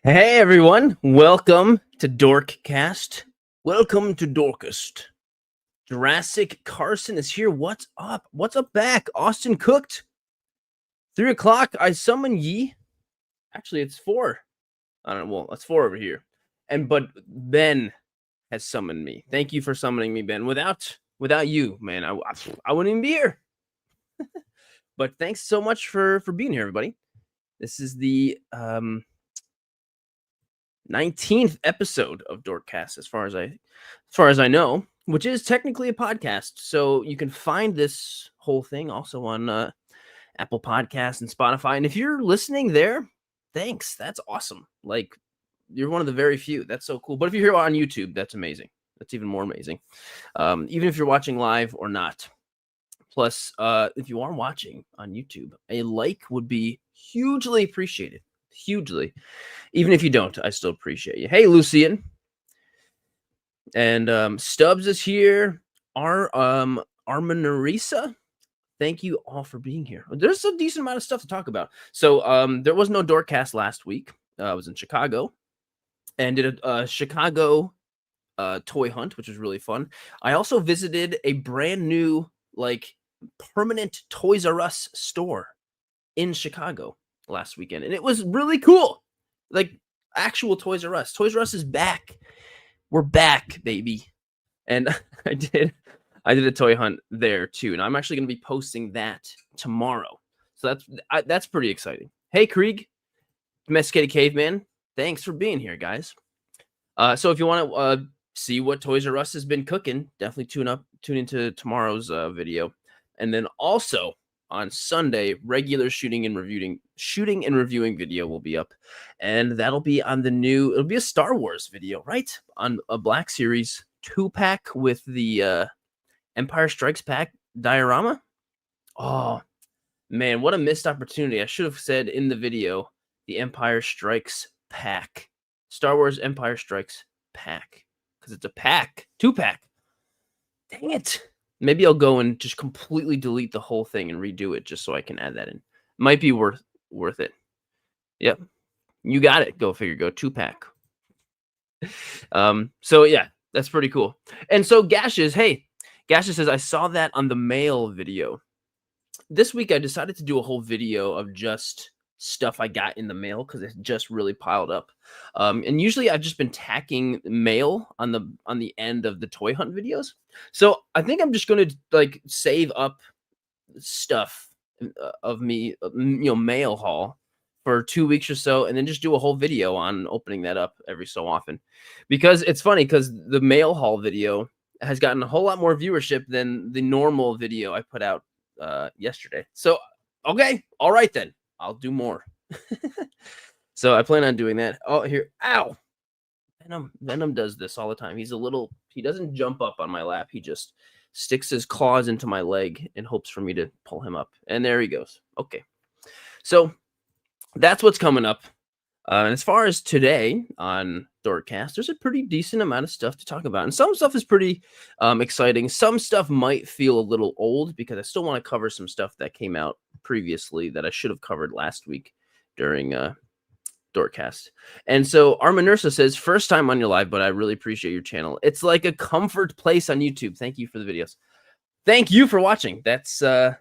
Hey everyone, welcome to Dork Cast. Welcome to Dorkest. Jurassic Carson is here. What's up? What's up back? Austin cooked. 3 o'clock. I summon ye. Actually, it's 4. I don't know. Well, it's 4 over here. But Ben has summoned me. Thank you for summoning me, Ben. Without you, man, I wouldn't even be here. But thanks so much for being here, everybody. This is the 19th episode of Dork Cast, as far as I know, which is technically a podcast. So you can find this whole thing also on Apple Podcasts and Spotify. And if you're listening there, thanks. That's awesome. Like, you're one of the very few. That's so cool. But if you're here on YouTube, that's amazing. That's even more amazing. Even if you're watching live or not. Plus, if you are watching on YouTube, a like would be hugely appreciated. Hugely. Even if you don't, I still appreciate you. Hey, Lucian. And Stubbs is here. Armanarisa. Thank you all for being here. There's a decent amount of stuff to talk about. So there was no Dorkcast last week. I was in Chicago and did a Chicago toy hunt, which was really fun. I also visited a brand new, like, permanent Toys R Us store in Chicago last weekend, and it was really cool. Like, actual Toys R Us. Toys R Us is back. We're back, baby. And I did a toy hunt there too, and I'm actually going to be posting that tomorrow. So that's pretty exciting. Hey, Krieg, Domesticated Caveman, thanks for being here, guys. So if you want to see what Toys R Us has been cooking, definitely tune into tomorrow's video, and then also on Sunday, regular shooting and reviewing video will be up, and that'll be on it'll be a Star Wars video, right? On a Black Series 2-pack with the Empire Strikes Back diorama. Oh, man, what a missed opportunity. I should have said in the video, the Empire Strikes pack. Star Wars Empire Strikes pack. Because it's a pack. 2-pack. Dang it. Maybe I'll go and just completely delete the whole thing and redo it just so I can add that in. Might be worth it. Yep. You got it. Go figure. Go 2-pack. So yeah, that's pretty cool. And so Gashes says, I saw that on the mail video. This week I decided to do a whole video of just stuff I got in the mail because it just really piled up. And usually I've just been tacking mail on the end of the toy hunt videos. So I think I'm just going to like save up stuff of me, mail haul for 2 weeks or so, and then just do a whole video on opening that up every so often. Because it's funny, because the mail haul video has gotten a whole lot more viewership than the normal video I put out yesterday. So, okay, all right then. I'll do more. So I plan on doing that. Oh, here. Ow. Venom does this all the time. He doesn't jump up on my lap. He just sticks his claws into my leg and hopes for me to pull him up. And there he goes. Okay. So that's what's coming up. And as far as today on Dorkcast, there's a pretty decent amount of stuff to talk about. And some stuff is pretty exciting. Some stuff might feel a little old because I still want to cover some stuff that came out previously that I should have covered last week during Dorkcast. And so Armanursa says, first time on your live, but I really appreciate your channel. It's like a comfort place on YouTube. Thank you for the videos. Thank you for watching. That's I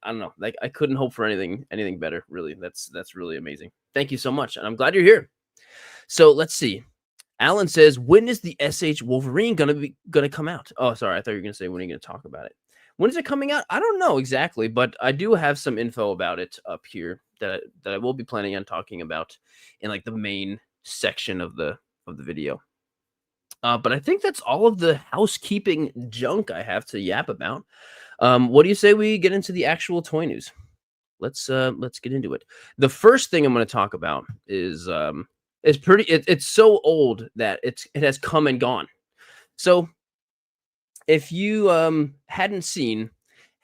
don't know. Like, I couldn't hope for anything better, really. That's really amazing. Thank you so much, and I'm glad you're here. So let's see. Alan says, when is the SH Wolverine gonna come out? Oh, sorry, I thought you were gonna say when are you gonna talk about it. When is it coming out? I don't know exactly, but I do have some info about it up here that I will be planning on talking about in like the main section of the video. But I think that's all of the housekeeping junk I have to yap about. What do you say we get into the actual toy news? Let's get into it. The first thing I'm going to talk about is it's so old that it has come and gone. So if you hadn't seen,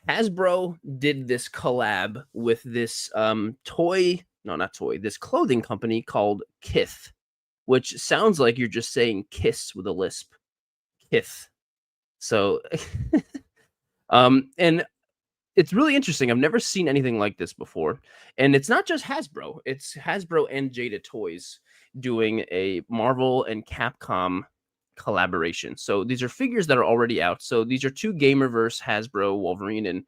Hasbro did this collab with this this clothing company called Kith, which sounds like you're just saying kiss with a lisp. Kith. So and it's really interesting. I've never seen anything like this before. And it's not just Hasbro. It's Hasbro and Jada Toys. doing a Marvel and Capcom collaboration. So these are figures that are already out. So these are two Gamerverse Hasbro Wolverine and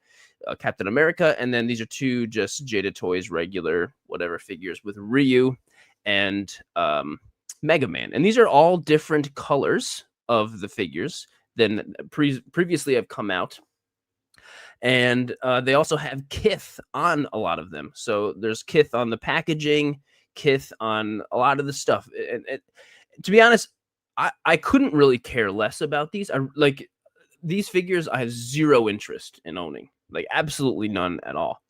Captain America, and then these are two just Jada Toys regular whatever figures with Ryu and Mega Man, and these are all different colors of the figures than previously have come out. And they also have Kith on a lot of them. So there's Kith on the packaging, Kith on a lot of the stuff. And to be honest, I couldn't really care less about these. I like these figures. I have zero interest in owning, like absolutely none at all.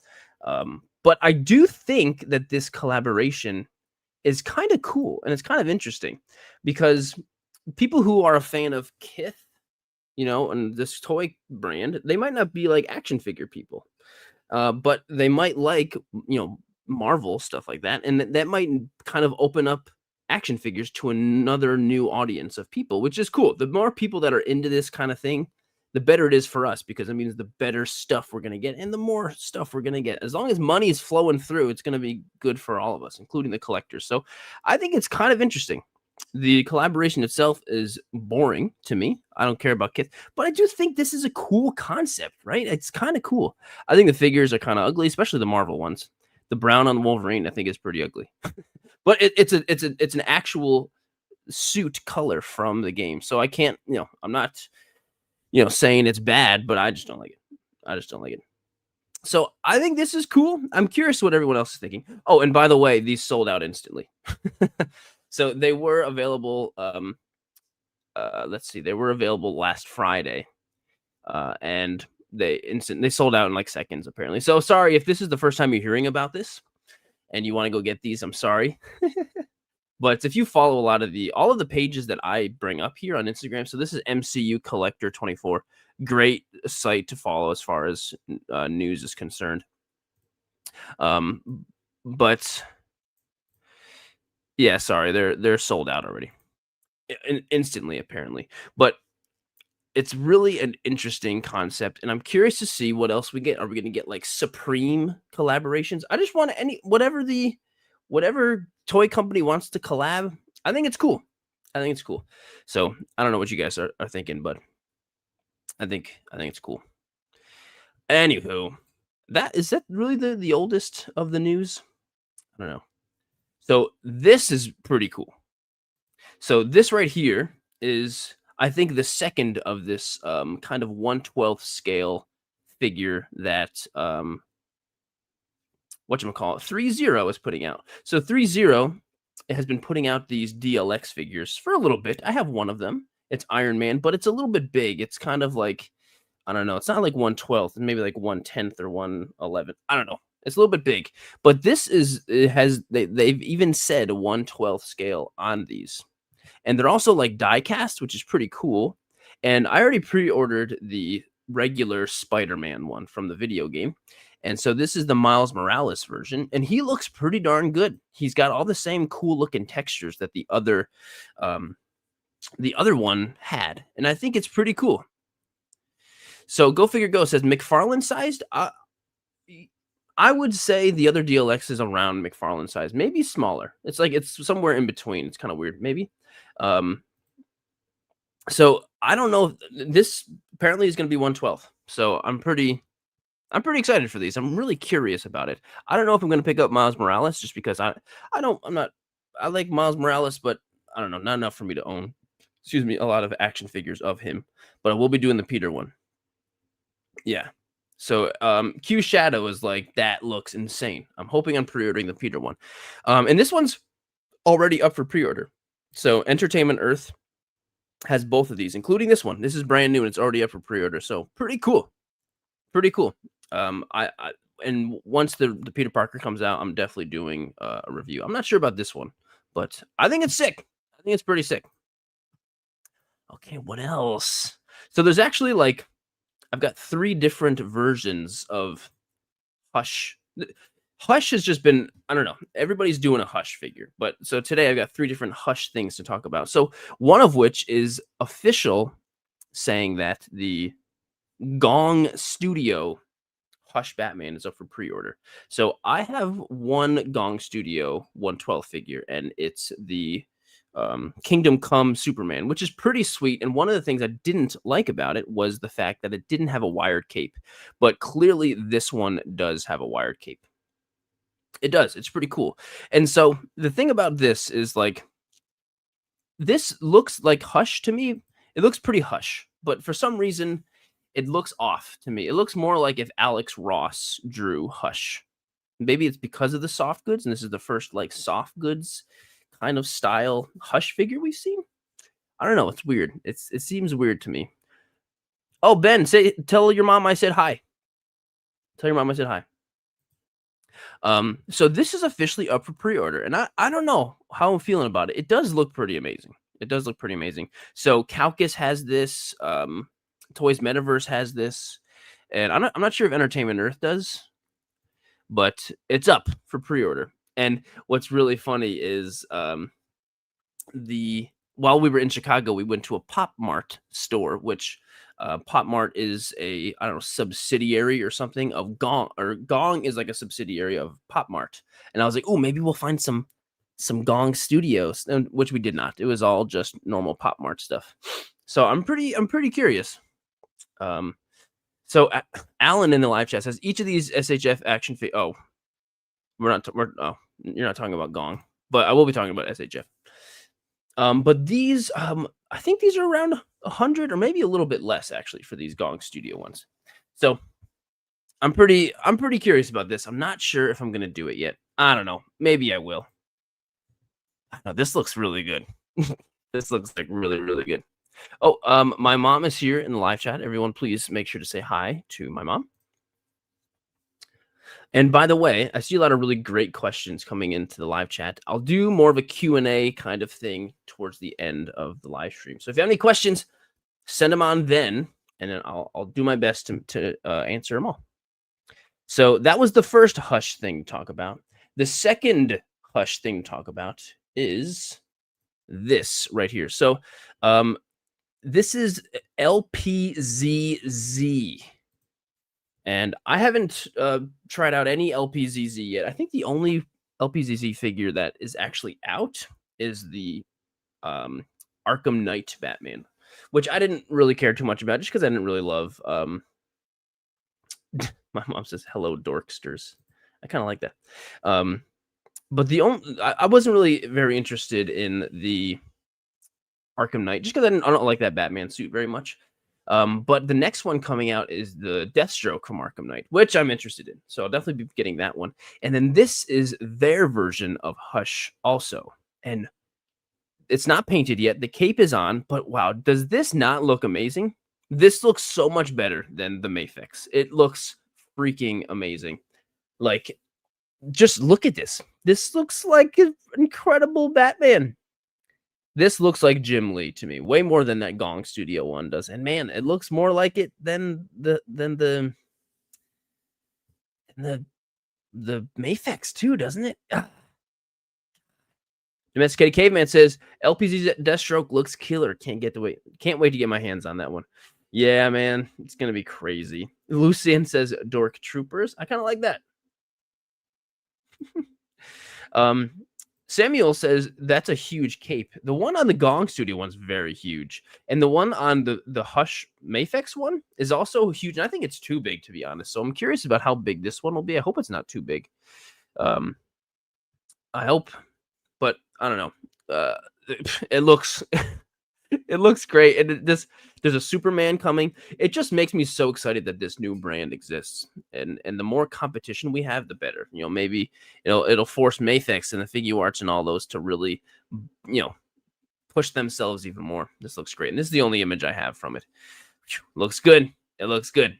But I do think that this collaboration is kind of cool and it's kind of interesting because people who are a fan of Kith, you know, and this toy brand, they might not be like action figure people, but they might like, you know, Marvel stuff like that, and that might kind of open up action figures to another new audience of people, which is cool. The more people that are into this kind of thing, the better it is for us because it means the better stuff we're going to get and the more stuff we're going to get. As long as money is flowing through, it's going to be good for all of us, including the collectors. So I think it's kind of interesting. The collaboration itself is boring to me. I don't care about Kith, but I do think this is a cool concept, right? It's kind of cool. I think the figures are kind of ugly, especially the Marvel ones. The brown on Wolverine, I think, is pretty ugly. But it's an actual suit color from the game. So I can't, you know, I'm not, you know, saying it's bad, but I just don't like it. I just don't like it. So I think this is cool. I'm curious what everyone else is thinking. Oh, and by the way, these sold out instantly. So they were available. Let's see, they were available last Friday, and they sold out in like seconds apparently. So sorry if this is the first time you're hearing about this, and you want to go get these. I'm sorry. But if you follow all of the pages that I bring up here on Instagram, so this is MCU Collector 24, great site to follow as far as news is concerned. But yeah, sorry, they're sold out already, instantly apparently. But it's really an interesting concept, and I'm curious to see what else we get. Are we going to get like Supreme collaborations? I just want whatever toy company wants to collab. I think it's cool. So I don't know what you guys are thinking, but I think it's cool. Anywho, is that really the oldest of the news? I don't know. So this is pretty cool. So this right here is, I think, the second of this kind of 1/12 scale figure that whatchamacallit, 3-0 is putting out. So 3-0 has been putting out these DLX figures for a little bit. I have one of them. It's Iron Man, but it's a little bit big. It's kind of like, I don't know. It's not like 1/12, maybe like 1/10 or 1/11. I don't know. It's a little bit big, but they've even said a 1/12 scale on these, and they're also like die cast, which is pretty cool. And I already pre-ordered the regular Spider-Man one from the video game, and so this is the Miles Morales version, and he looks pretty darn good. He's got all the same cool looking textures that the other one had, and I think it's pretty cool. So Go Figure Go says McFarlane sized. I would say the other DLX is around McFarlane size, maybe smaller. It's like it's somewhere in between. It's kind of weird, maybe. So I don't know. This apparently is going to be 1/12. So I'm pretty excited for these. I'm really curious about it. I don't know if I'm going to pick up Miles Morales just because I like Miles Morales, but I don't know, not enough for me to own, a lot of action figures of him. But I will be doing the Peter one. Yeah. So Q Shadow is like, that looks insane. I'm hoping I'm pre-ordering the Peter one. And this one's already up for pre-order. So Entertainment Earth has both of these, including this one. This is brand new and it's already up for pre-order. So pretty cool. And once the Peter Parker comes out, I'm definitely doing a review. I'm not sure about this one, but I think it's sick. I think it's pretty sick. Okay, what else? So there's actually like, I've got 3 different versions of Hush. Hush has just been, I don't know, everybody's doing a Hush figure. But so today I've got 3 different Hush things to talk about. So one of which is official, saying that the Gong Studio Hush Batman is up for pre-order. So I have one Gong Studio 112 figure, and it's the Kingdom Come Superman, which is pretty sweet. And one of the things I didn't like about it was the fact that it didn't have a wired cape, but clearly this one does have a wired cape. It does. It's pretty cool. And so the thing about this is like, this looks like Hush to me. It looks pretty Hush, but for some reason, it looks off to me. It looks more like if Alex Ross drew Hush. Maybe it's because of the soft goods, and this is the first like soft goods kind of style Hush figure we've seen. I don't know. It's weird. It seems weird to me. Oh, Ben, tell your mom I said hi. Tell your mom I said hi. So this is officially up for pre-order, and I don't know how I'm feeling about it. It does look pretty amazing. It does look pretty amazing. So Calcus has this, Toys Metaverse has this, and I'm not sure if Entertainment Earth does, but it's up for pre-order. And what's really funny is while we were in Chicago, we went to a Pop Mart store, which Pop Mart is a, I don't know, subsidiary or something of Gong, or Gong is like a subsidiary of Pop Mart. And I was like, oh, maybe we'll find some Gong Studios, and which we did not. It was all just normal Pop Mart stuff. So I'm pretty curious. So Alan in the live chat says each of these SHF action oh, you're not talking about Gong, but I will be talking about SHF. But these, I think these are around 100 or maybe a little bit less actually for these Gong Studio ones. So I'm pretty curious about this. I'm not sure if I'm gonna do it yet. I don't know. Maybe I will. This looks really good. This looks like really good. Oh, my mom is here in the live chat. Everyone, please make sure to say hi to my mom. And by the way, I see a lot of really great questions coming into the live chat. I'll do more of a Q&A kind of thing towards the end of the live stream. So if you have any questions, send them on then, and then I'll do my best to answer them all. So that was the first Hush thing to talk about. The second Hush thing to talk about is this right here. So this is LPZZ. And I haven't tried out any LPZZ yet. I think the only LPZZ figure that is actually out is the Arkham Knight Batman, which I didn't really care too much about just because I didn't really love. My mom says, hello, Dorksters. I kind of like that. But I wasn't really very interested in the Arkham Knight just because I don't like that Batman suit very much. But the next one coming out is the Deathstroke from Arkham Knight, which I'm interested in. So I'll definitely be getting that one. And then this is their version of Hush also. And it's not painted yet. The cape is on, but wow, does this not look amazing? This looks so much better than the Mafex. It looks freaking amazing. Like, just look at this. This looks like an incredible Batman. This looks like Jim Lee to me, way more than that Gong Studio one does. And man, it looks more like it than the Mafex too, doesn't it? Domesticated Caveman says LPZ's Deathstroke looks killer. Can't wait to get my hands on that one. Yeah, man, it's gonna be crazy. Lucian says Dork Troopers. I kind of like that. Samuel says that's a huge cape. The one on the Gong Studio one's very huge. And the one on the Hush Mafex one is also huge. And I think it's too big, to be honest. So I'm curious about how big this one will be. I hope it's not too big. I hope, but I don't know. It looks it looks great. And there's a Superman coming. It just makes me so excited that this new brand exists. And the more competition we have, the better. You know, maybe it'll force Mafex and the Figuarts and all those to really, push themselves even more. This looks great. And this is the only image I have from it. Looks good. It looks good.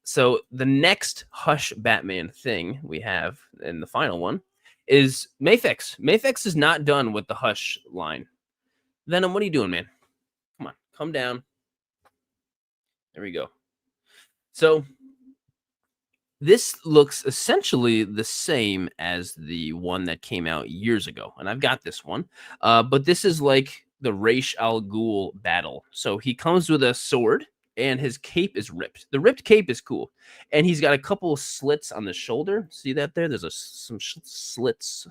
So the next Hush Batman thing we have, and the final one, is Mafex. Mafex is not done with the Hush line. Venom, what are you doing, man? Come on, come down. There we go. So this looks essentially the same as the one that came out years ago. And I've got this one. But this is like the Ra's al Ghul battle. So he comes with a sword, and his cape is ripped. The ripped cape is cool, and he's got a couple slits on the shoulder. See that there? There's some slits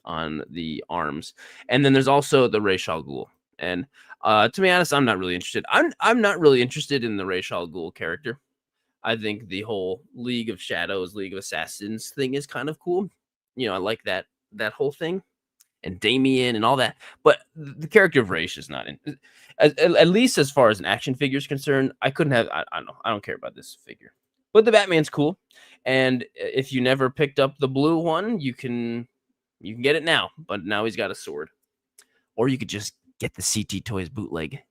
on the arms, and then there's also the Ra's al Ghul. And to be honest, I'm not really interested. I'm not really interested in the Ra's al Ghul character. I think the whole League of Shadows, League of Assassins thing is kind of cool. You know, I like that whole thing, and Damien and all that. But the character of Ra's is not in. At least as far as an action figure is concerned, I couldn't have. I don't know. I don't care about this figure. But the Batman's cool, and if you never picked up the blue one, you can get it now. But now he's got a sword, or you could just get the CT Toys bootleg.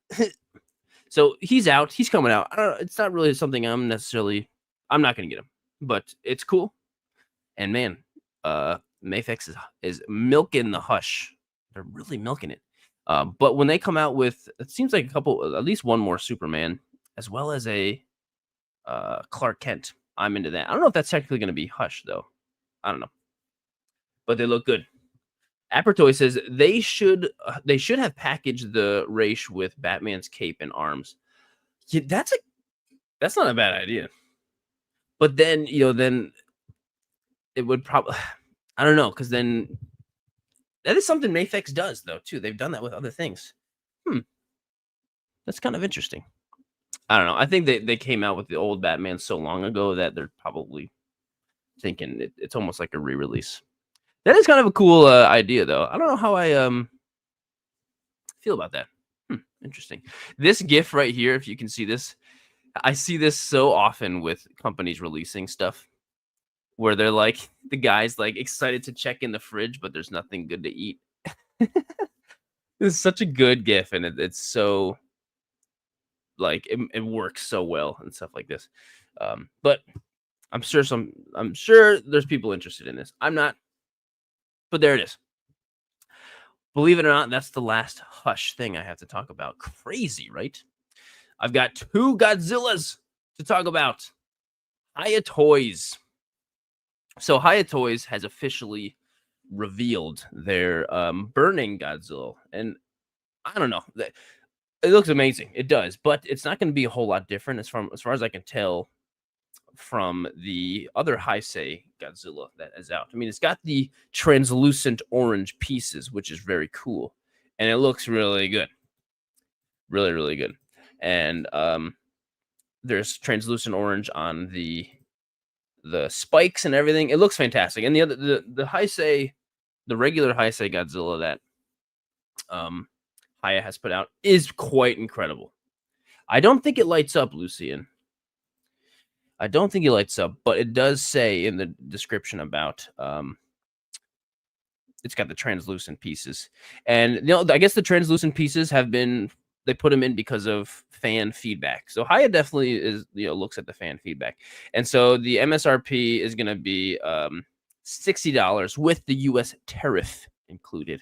So he's out. He's coming out. I don't know. It's not really something I'm not going to get him, but it's cool. And man, Mafex is milking the hush. They're really milking it. But when they come out with, it seems like at least one more Superman, as well as a Clark Kent. I'm into that. I don't know if that's technically going to be Hush though. I don't know, but they look good. Apertoy says they should have packaged the Ra's with Batman's cape and arms. Yeah, that's not a bad idea. But then then it would probably I don't know, because then that is something Mafex does though too. They've done that with other things. That's kind of interesting. I don't know. I think they came out with the old Batman so long ago that they're probably thinking it's almost like a re-release. That is kind of a cool idea, though. I don't know how I feel about that. Interesting. This GIF right here, if you can see this, I see this so often with companies releasing stuff where they're like, the guy's like excited to check in the fridge, but there's nothing good to eat. It's such a good GIF, and it's so like it works so well and stuff like this. But I'm sure there's people interested in this. I'm not. But there it is. Believe it or not, that's the last Hush thing I have to talk about. Crazy, right? I've got 2 Godzillas to talk about. Hiya Toys. So Hiya Toys has officially revealed their Burning Godzilla. And I don't know. It looks amazing. It does. But it's not going to be a whole lot different as far as I can tell from the other Heisei Godzilla that is out. I mean, it's got the translucent orange pieces, which is very cool, and it looks really good, really, really good. And there's translucent orange on the spikes and everything. It looks fantastic. And the Heisei, the regular Heisei Godzilla that Hiya has put out is quite incredible. I don't think it lights up, Lucian. I don't think it lights up, but it does say in the description about it's got the translucent pieces. And I guess the translucent pieces they put them in because of fan feedback. So Hiya definitely looks at the fan feedback. And so the MSRP is going to be $60 with the US tariff included.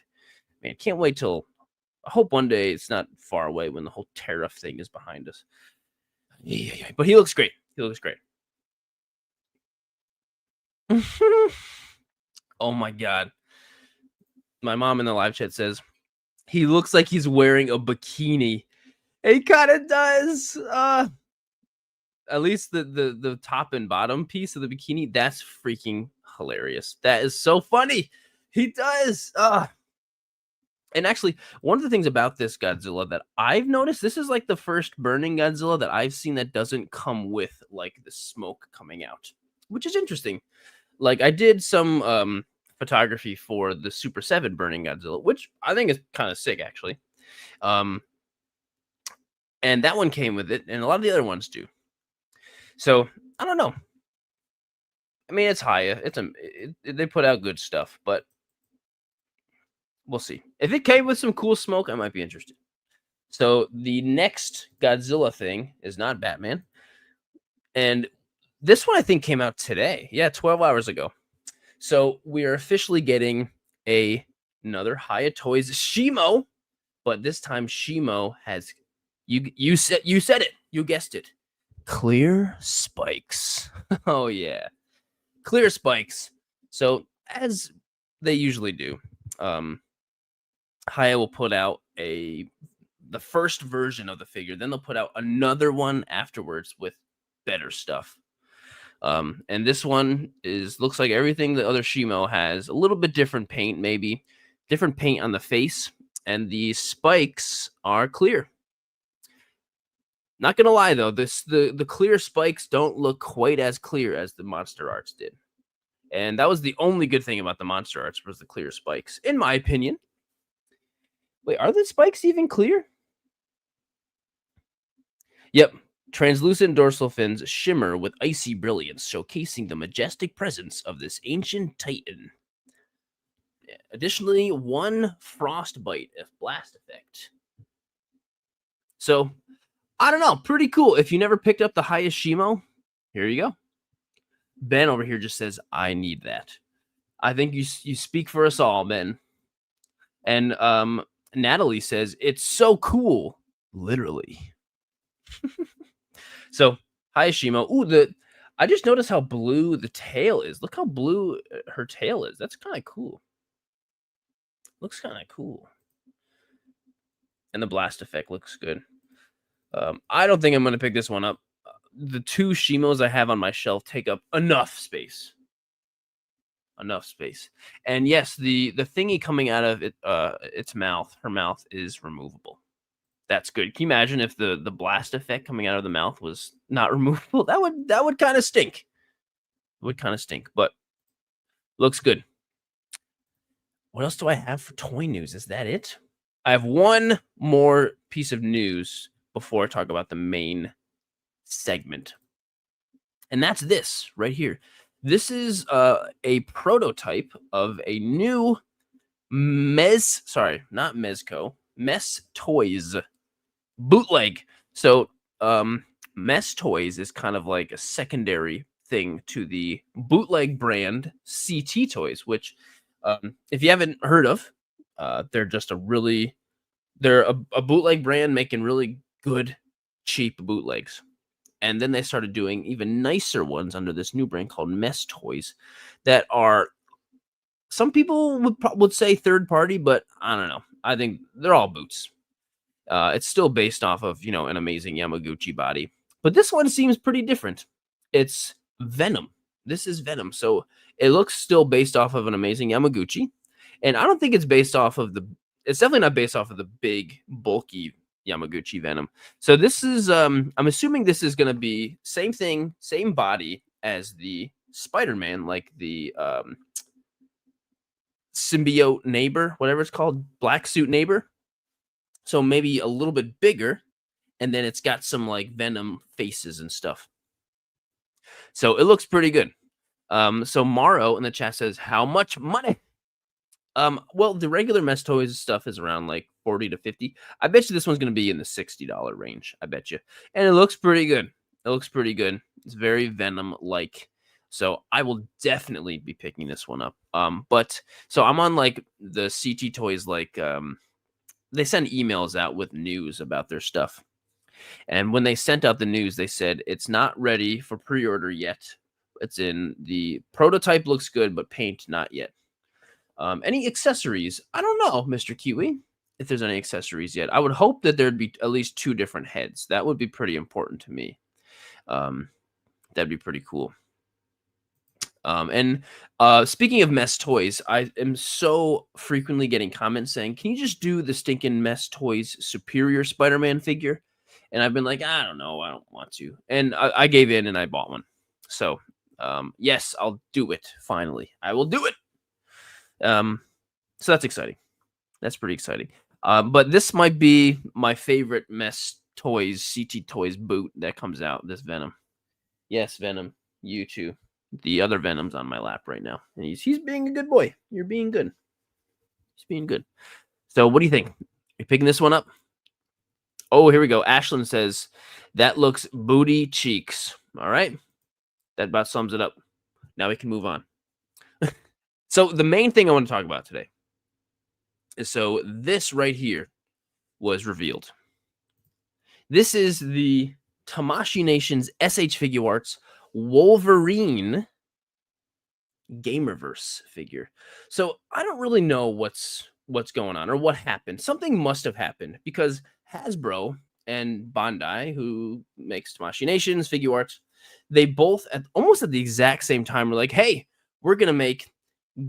Man, can't wait till I hope one day it's not far away when the whole tariff thing is behind us. Yeah. But he looks great. He looks great. Oh my god. My mom in the live chat says he looks like he's wearing a bikini. He kind of does. At least the top and bottom piece of the bikini, that's freaking hilarious. That is so funny. He does. And actually, one of the things about this Godzilla that I've noticed, this is like the first Burning Godzilla that I've seen that doesn't come with like the smoke coming out, which is interesting. Like I did some photography for the Super 7 Burning Godzilla, which I think is kind of sick actually. And that one came with it, and a lot of the other ones do. So I don't know. I mean, it's Hiya. They put out good stuff, but we'll see. If it came with some cool smoke, I might be interested. So the next Godzilla thing is not Batman, and this one I think came out today. Yeah, 12 hours ago. So we are officially getting another Hiya Toys Shimo, but this time Shimo has you said it. You guessed it. Clear spikes. Oh yeah. Clear spikes. So as they usually do, Hiya will put out a the first version of the figure. Then they'll put out another one afterwards with better stuff. And this one looks like everything the other Shimo has. A little bit different paint, maybe different paint on the face, and the spikes are clear. Not gonna lie though, the clear spikes don't look quite as clear as the Monster Arts did. And that was the only good thing about the Monster Arts was the clear spikes, in my opinion. Wait, are the spikes even clear? Yep. Translucent dorsal fins shimmer with icy brilliance, showcasing the majestic presence of this ancient titan. Additionally, one frostbite blast effect. So, I don't know. Pretty cool. If you never picked up the highest Shimo, here you go. Ben over here just says, I need that. I think you speak for us all, Ben. And Natalie says, it's so cool. Literally. So, highest Shimo. Ooh, I just noticed how blue the tail is. Look how blue her tail is. That's kind of cool. Looks kind of cool. And the blast effect looks good. I don't think I'm going to pick this one up. The two Shimos I have on my shelf take up enough space. Enough space. And yes, the thingy coming out of its mouth, her mouth is removable. That's good. Can you imagine if the blast effect coming out of the mouth was not removable? That would kind of stink. It would kind of stink, but looks good. What else do I have for toy news? Is that it? I have one more piece of news before I talk about the main segment. And that's this right here. This is a prototype of a new Mess Toys bootleg. So Mess Toys is kind of like a secondary thing to the bootleg brand CT Toys, which if you haven't heard of, they're just a bootleg brand making really good, cheap bootlegs. And then they started doing even nicer ones under this new brand called Mess Toys that are, some people would say third party, but I don't know. I think they're all boots. It's still based off of, an amazing Yamaguchi body. But this one seems pretty different. It's Venom. This is Venom. So it looks still based off of an amazing Yamaguchi. And I don't think it's based off of it's definitely not based off of the big, bulky Yamaguchi Venom. So this is, I'm assuming this is going to be same thing, same body as the Spider-Man, like the symbiote neighbor, whatever it's called, black suit neighbor. So maybe a little bit bigger, and then it's got some like Venom faces and stuff. So it looks pretty good. So Morrow in the chat says, how much money? Well, the regular Mess Toys stuff is around like 40 to 50. I bet you this one's going to be in the $60 range. I bet you. And it looks pretty good. It looks pretty good. It's very Venom-like. So I will definitely be picking this one up. But so I'm on like the CT Toys, like they send emails out with news about their stuff. And when they sent out the news, they said it's not ready for pre-order yet. It's in the prototype, looks good, but paint not yet. Any accessories? I don't know, Mr. Kiwi, if there's any accessories yet. I would hope that there'd be at least 2 different heads. That would be pretty important to me. That'd be pretty cool. And speaking of Mess Toys, I am so frequently getting comments saying, can you just do the stinking Mess Toys Superior Spider-Man figure? And I've been like, I don't know. I don't want to. And I gave in and I bought one. So, yes, I'll do it. Finally, I will do it. So that's exciting. That's pretty exciting. But this might be my favorite Mess Toys, CT Toys boot that comes out, this Venom. Yes, Venom, you too. The other Venom's on my lap right now. And he's being a good boy. You're being good. He's being good. So what do you think? You picking this one up? Oh, here we go. Ashlyn says, that looks booty cheeks. All right. That about sums it up. Now we can move on. So the main thing I want to talk about today is, so this right here was revealed. This is the Tamashii Nation's SHFiguarts Wolverine Gamerverse figure. So I don't really know what's going on or what happened. Something must have happened, because Hasbro and Bandai, who makes Tamashii Nations, Figuarts, they both at almost at the exact same time were like, "Hey, we're gonna make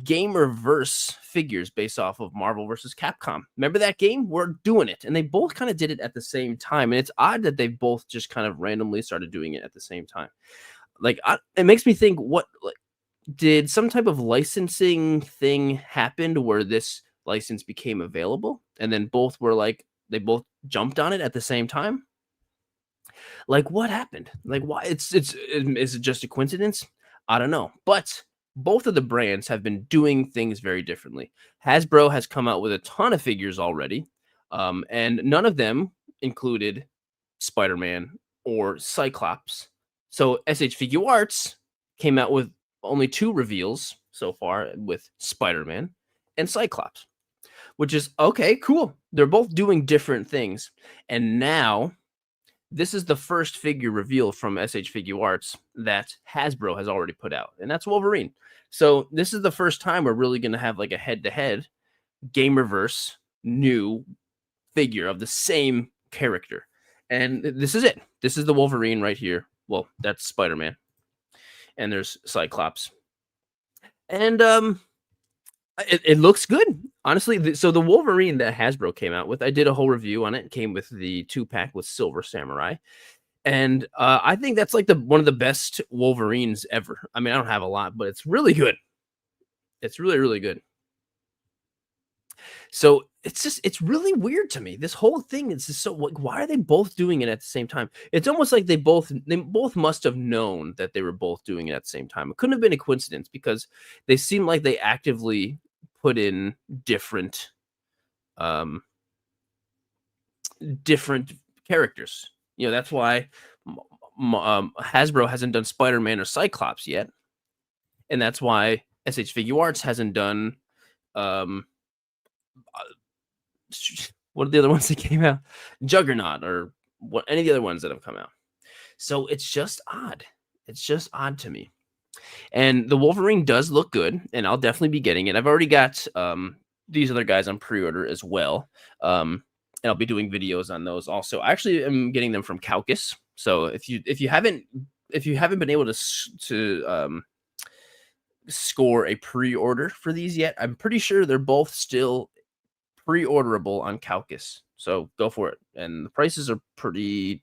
Gamerverse figures based off of Marvel versus Capcom. Remember that game? We're doing it." And they both kind of did it at the same time. And it's odd that they both just kind of randomly started doing it at the same time. Like, it makes me think, what, like, did some type of licensing thing happen where this license became available and then both were like, they both jumped on it at the same time? Like, what happened? Like, why? Is it just a coincidence? I don't know. But both of the brands have been doing things very differently. Hasbro has come out with a ton of figures already, and none of them included Spider-Man or Cyclops. So SHFiguarts came out with only 2 reveals so far, with Spider-Man and Cyclops, which is okay, cool. They're both doing different things. And now this is the first figure reveal from SHFiguarts that Hasbro has already put out, and that's Wolverine. So this is the first time we're really going to have like a head-to-head Gamerverse new figure of the same character. And this is it. This is the Wolverine right here. Well, that's Spider-Man. And there's Cyclops. And it looks good, honestly. So the Wolverine that Hasbro came out with, I did a whole review on it. It came with the 2-pack with Silver Samurai, and I think that's like one of the best Wolverines ever. I mean, I don't have a lot, but it's really good. It's really, really good. So it's really weird to me. This whole thing is just so, like, why are they both doing it at the same time? It's almost like they both must have known that they were both doing it at the same time. It couldn't have been a coincidence because they seem like they actively put in different different characters. You know, that's why Hasbro hasn't done Spider-Man or Cyclops yet, and that's why SHFiguarts hasn't done what are the other ones that came out? Juggernaut, or what, any of the other ones that have come out. So it's just odd. It's just odd to me. And the Wolverine does look good, and I'll definitely be getting it. I've already got these other guys on pre-order as well. And I'll be doing videos on those also. I actually am getting them from Kaukus. So if you haven't been able to score a pre-order for these yet, I'm pretty sure they're both still pre-orderable on Kaukus. So go for it. And the prices are pretty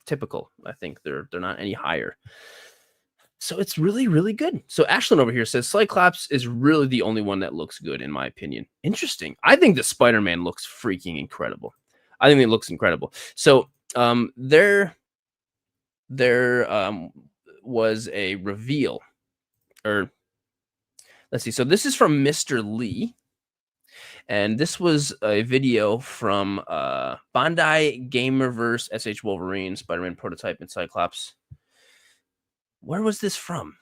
typical. I think they're not any higher. So it's really, really good. So Ashlyn over here says Cyclops is really the only one that looks good, in my opinion. Interesting. I think the Spider-Man looks freaking incredible. I think it looks incredible. So there was a reveal, or let's see. So this is from Mr. Lee, and this was a video from Bandai Gamerverse SH Wolverine, Spider-Man prototype, and Cyclops. Where was this from?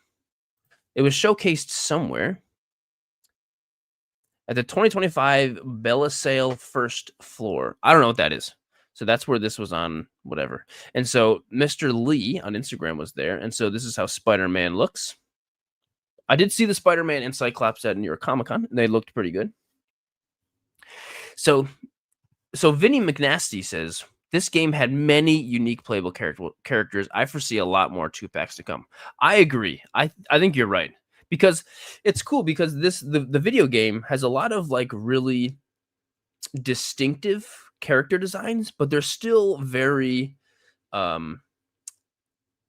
It was showcased somewhere at the 2025 Bella Sale first floor. I don't know what that is. So that's where this was on, whatever. And so Mr. Lee on Instagram was there. And so this is how Spider-Man looks. I did see the Spider-Man and Cyclops at New York Comic Con, and they looked pretty good. So Vinny McNasty says, this game had many unique playable characters. I foresee a lot more 2-packs to come. I agree. I think you're right, because it's cool because the video game has a lot of like really distinctive character designs, but they're still very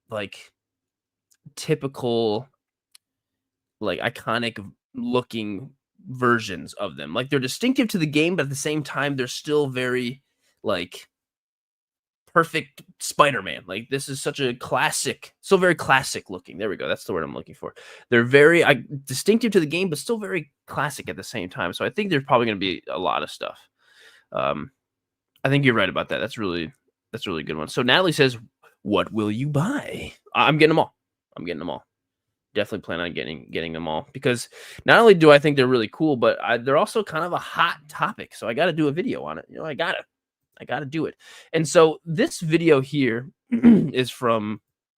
like typical, like iconic looking versions of them. Like they're distinctive to the game, but at the same time they're still very like perfect Spider-Man. Like this is such a classic, so very classic looking. There we go. That's the word I'm looking for. They're very distinctive to the game, but still very classic at the same time. So I think there's probably going to be a lot of stuff. I think you're right about that. That's really a good one. So Natalie says, "What will you buy?" I'm getting them all. Definitely plan on getting them all, because not only do I think they're really cool, but they're also kind of a hot topic. So I got to do a video on it. You know, I gotta do it. And so this video here is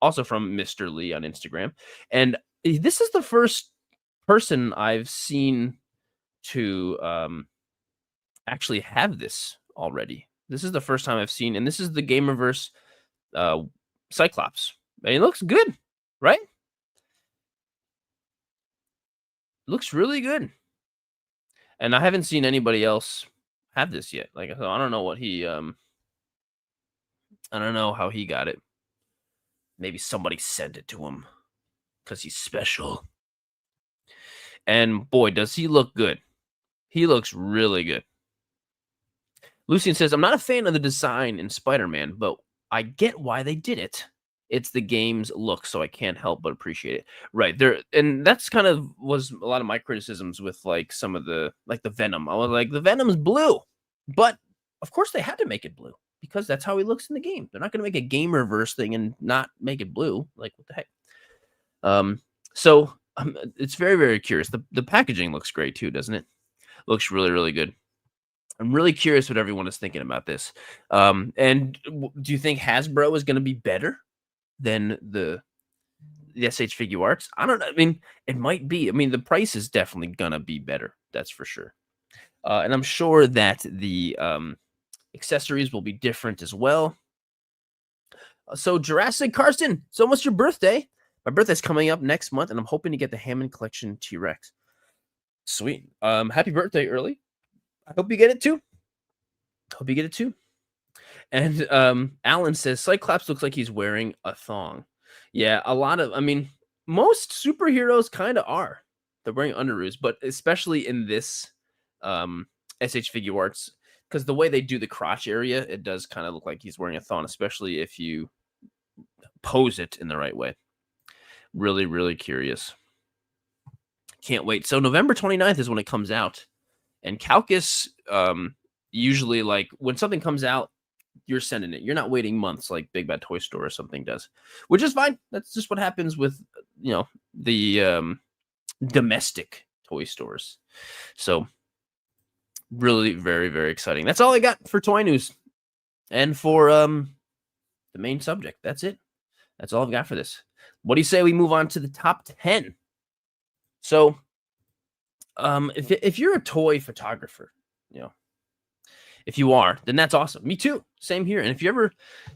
also from Mr. Lee on Instagram. And this is the first person I've seen to actually have this already. This is the first time I've seen, and this is the Gamerverse uh, Cyclops. And it looks good, right? Looks really good. And I haven't seen anybody else have this yet. Like, so I don't know what he I don't know how he got it. Maybe somebody sent it to him because he's special. And boy, does he look good. He looks really good. Lucian says, I'm not a fan of the design in Spider-Man, but I get why they did it. It's the game's look, so I can't help but appreciate it. Right there, and that's kind of was a lot of my criticisms with like some of the Venom. I was like, the Venom's blue, but of course they had to make it blue because that's how he looks in the game. They're not going to make a Gamerverse thing and not make it blue. Like, what the heck? So it's very, very curious. The packaging looks great too, doesn't it? Looks really, really good. I'm really curious what everyone is thinking about this. And do you think Hasbro is going to be better than the SHFiguarts? I don't know. I mean, it might be. I mean, the price is definitely going to be better. That's for sure. And I'm sure that the accessories will be different as well. So Jurassic Karsten, it's almost your birthday. My birthday's coming up next month, and I'm hoping to get the Hammond Collection T-Rex. Sweet. Happy birthday early. I hope you get it too. Hope you get it too. And Alan says Cyclops looks like he's wearing a thong. Yeah, a lot of, I mean, most superheroes kind of are. They're wearing underoos, but especially in this SHFiguarts, because the way they do the crotch area, it does kind of look like he's wearing a thong, especially if you pose it in the right way. Really, really curious. Can't wait. So November 29th is when it comes out. And Calcus, usually, like, when something comes out, you're sending it. You're not waiting months like Big Bad Toy Store or something does, which is fine. That's just what happens with, you know, the domestic toy stores. So really very, very exciting. That's all I got for toy news and for the main subject. That's it. That's all I've got for this. What do you say we move on to the top 10? So if you're a toy photographer, you know, if you are, then that's awesome. Me too. Same here. And if you're ever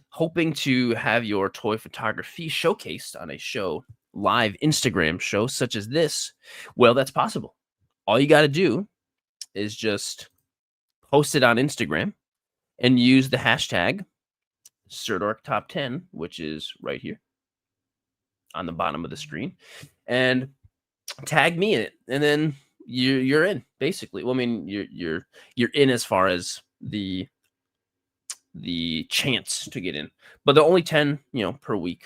hoping to have your toy photography showcased on a show, live Instagram show such as this, well, that's possible. All you got to do is just post it on Instagram and use the hashtag Sirdork Top 10, which is right here on the bottom of the screen, and tag me in it, and then you're in, basically. Well, I mean, you're in as far as the chance to get in, but they're only 10, per week,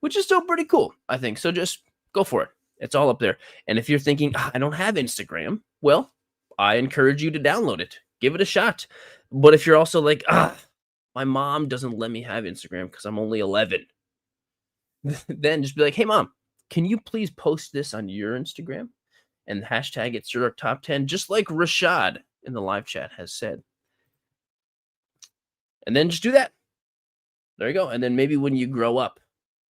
which is still pretty cool, I think. So just go for it. It's all up there. And if you're thinking, I don't have Instagram, well, I encourage you to download it. Give it a shot. But if you're also like, my mom doesn't let me have Instagram because I'm only 11, then just be like, hey, Mom, can you please post this on your Instagram and hashtag it Sirdork Top 10, just like Rashad in the live chat has said. And then just do that. There you go. And then maybe when you grow up,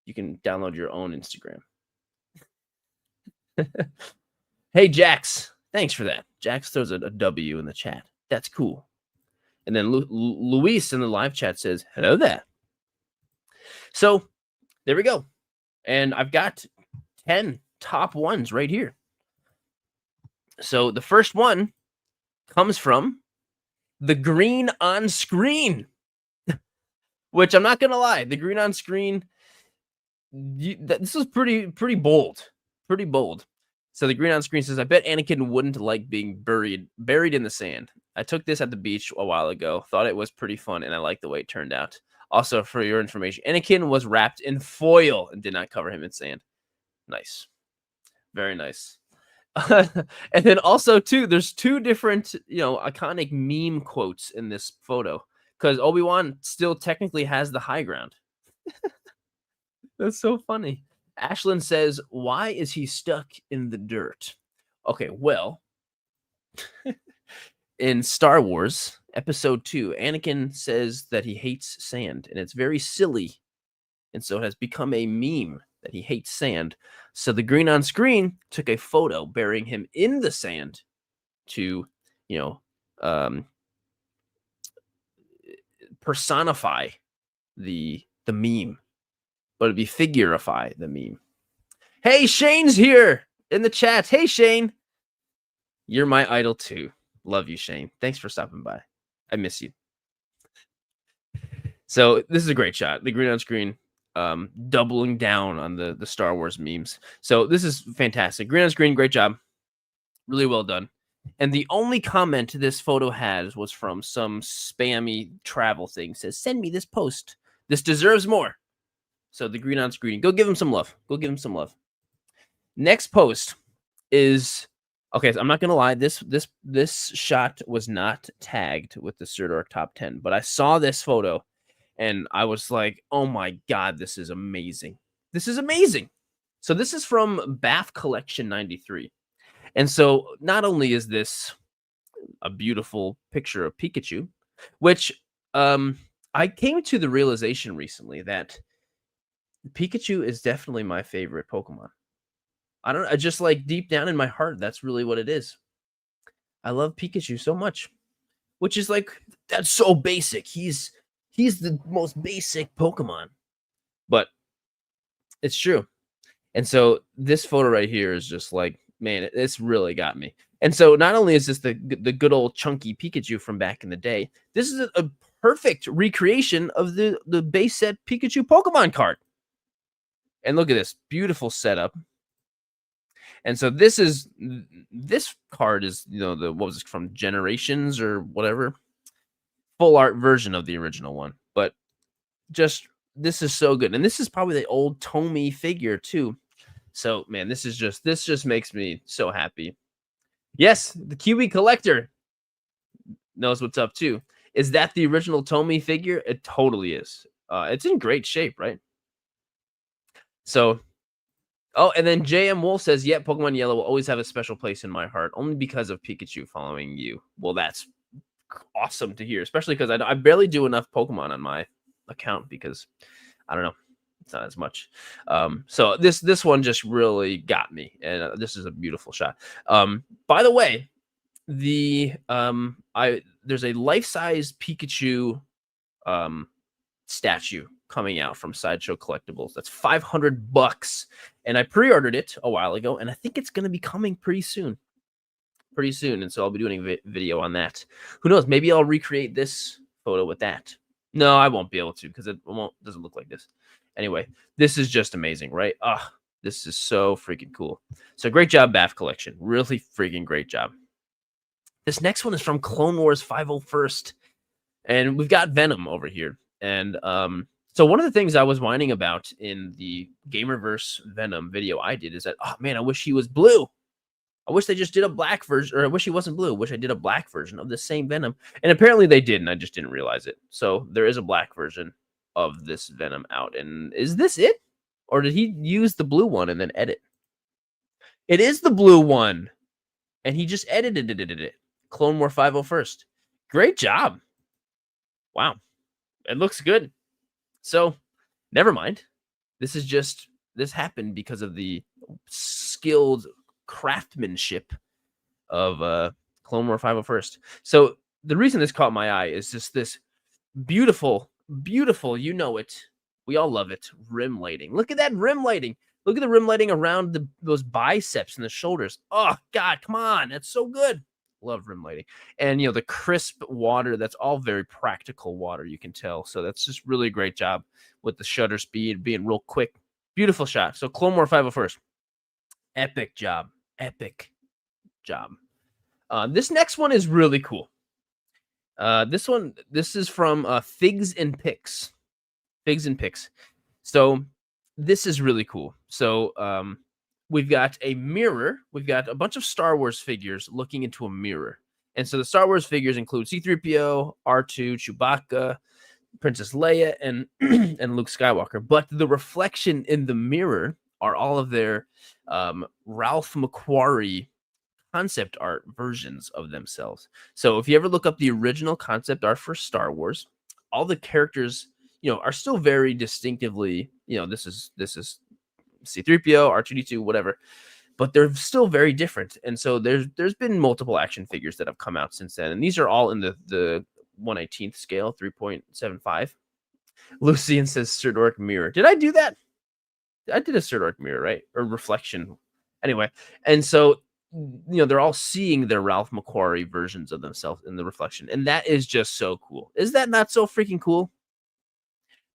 you can download your own Instagram. Hey, Jax, thanks for that. Jax throws a W in the chat. That's cool. And then Luis in the live chat says, hello there. So there we go. And I've got 10 top ones right here. So the first one comes from the green on screen, which I'm not going to lie. The green on screen, this is pretty bold. Pretty bold. So the green on screen says, I bet Anakin wouldn't like being buried in the sand. I took this at the beach a while ago. Thought it was pretty fun, and I like the way it turned out. Also, for your information, Anakin was wrapped in foil and did not cover him in sand. Nice. Very nice. And then also, too, there's two different, iconic meme quotes in this photo, because Obi-Wan still technically has the high ground. That's so funny. Ashlyn says, why is he stuck in the dirt? Okay, well, in Star Wars Episode 2, Anakin says that he hates sand, and it's very silly. And so it has become a meme that he hates sand. So the green on screen took a photo burying him in the sand to, personify the meme, but it'd be figurify the meme. Hey, Shane's here in the chat. Hey, Shane. You're my idol too. Love you, Shane. Thanks for stopping by. I miss you. So this is a great shot. The green on screen, doubling down on the Star Wars memes. So this is fantastic. Green on screen, great job. Really well done. And the only comment this photo has was from some spammy travel thing. Says, send me this post. This deserves more. So the green on screen, go give him some love. Go give him some love. Next post is, okay, so I'm not going to lie. This shot was not tagged with the Sirdork top 10, but I saw this photo and I was like, oh my God, this is amazing. This is amazing. So this is from BAF Collection 93. And so not only is this a beautiful picture of Pikachu, which I came to the realization recently that Pikachu is definitely my favorite Pokemon. I just like deep down in my heart, that's really what it is. I love Pikachu so much, which is like, that's so basic. He's the most basic Pokemon, but it's true. And so this photo right here is just like, man, it's really got me. And so not only is this the good old chunky Pikachu from back in the day, this is a perfect recreation of the base set Pikachu Pokemon card. And look at this beautiful setup. And so this card is, you know, what was it, from Generations or whatever, full art version of the original one. But just, this is so good. And this is probably the old Tomy figure too. So man, this just makes me so happy. Yes, the QB collector knows what's up too. Is that the original Tomy figure? It totally is. It's in great shape, right? So, oh, and then JM Wolf says, yeah, Pokemon Yellow will always have a special place in my heart, only because of Pikachu following you. Well, that's awesome to hear, especially because I barely do enough Pokemon on my account because, I don't know, it's not as much. So this one just really got me, and this is a beautiful shot. By the way, there's a life-size Pikachu statue coming out from Sideshow Collectibles. That's $500, and I pre-ordered it a while ago, and I think it's going to be coming pretty soon. And so I'll be doing a video on that. Who knows? Maybe I'll recreate this photo with that. No, I won't be able to because it doesn't look like this. Anyway, this is just amazing, right? This is so freaking cool. So great job, BAF Collection. Really freaking great job. This next one is from Clone Wars 501st, and we've got Venom over here. And so one of the things I was whining about in the Gamerverse Venom video I did is that, oh man, I wish he was blue. I wish they just did a black version, or I wish he wasn't blue. I wish I did a black version of the same Venom. And apparently they did, and I just didn't realize it. So there is a black version of this Venom out. And is this it? Or did he use the blue one and then edit? It is the blue one. And he just edited it. Clone War 501st. Great job. Wow. It looks good. So, never mind. This happened because of the skilled craftsmanship of Clone War 501st. So, the reason this caught my eye is just this beautiful, you know it. We all love it. Rim lighting. Look at that rim lighting. Look at the rim lighting around those biceps and the shoulders. Oh, God, come on. That's so good. Love rim lighting. And, you know, the crisp water, that's all very practical water, you can tell. So that's just really a great job with the shutter speed being real quick. Beautiful shot. So Clone War 501st. Epic job. Epic job. This next one is really cool. This is from Figs and Picks. Figs and Picks. So this is really cool. So we've got a mirror. We've got a bunch of Star Wars figures looking into a mirror. And so the Star Wars figures include C-3PO, R2, Chewbacca, Princess Leia, and and Luke Skywalker. But the reflection in the mirror are all of their Ralph McQuarrie concept art versions of themselves. So if you ever look up the original concept art for Star Wars, all the characters, you know, are still very distinctively, you know, this is C-3PO, R2-D2, whatever, but they're still very different. And so there's been multiple action figures that have come out since then, and these are all in the 1/18th scale, 3.75. Lucian says Sirdork mirror. Did I do that? I did a Sirdork mirror, right? Or reflection. Anyway, and so they're all seeing their Ralph McQuarrie versions of themselves in the reflection, and that is just so cool. Is that not so freaking cool?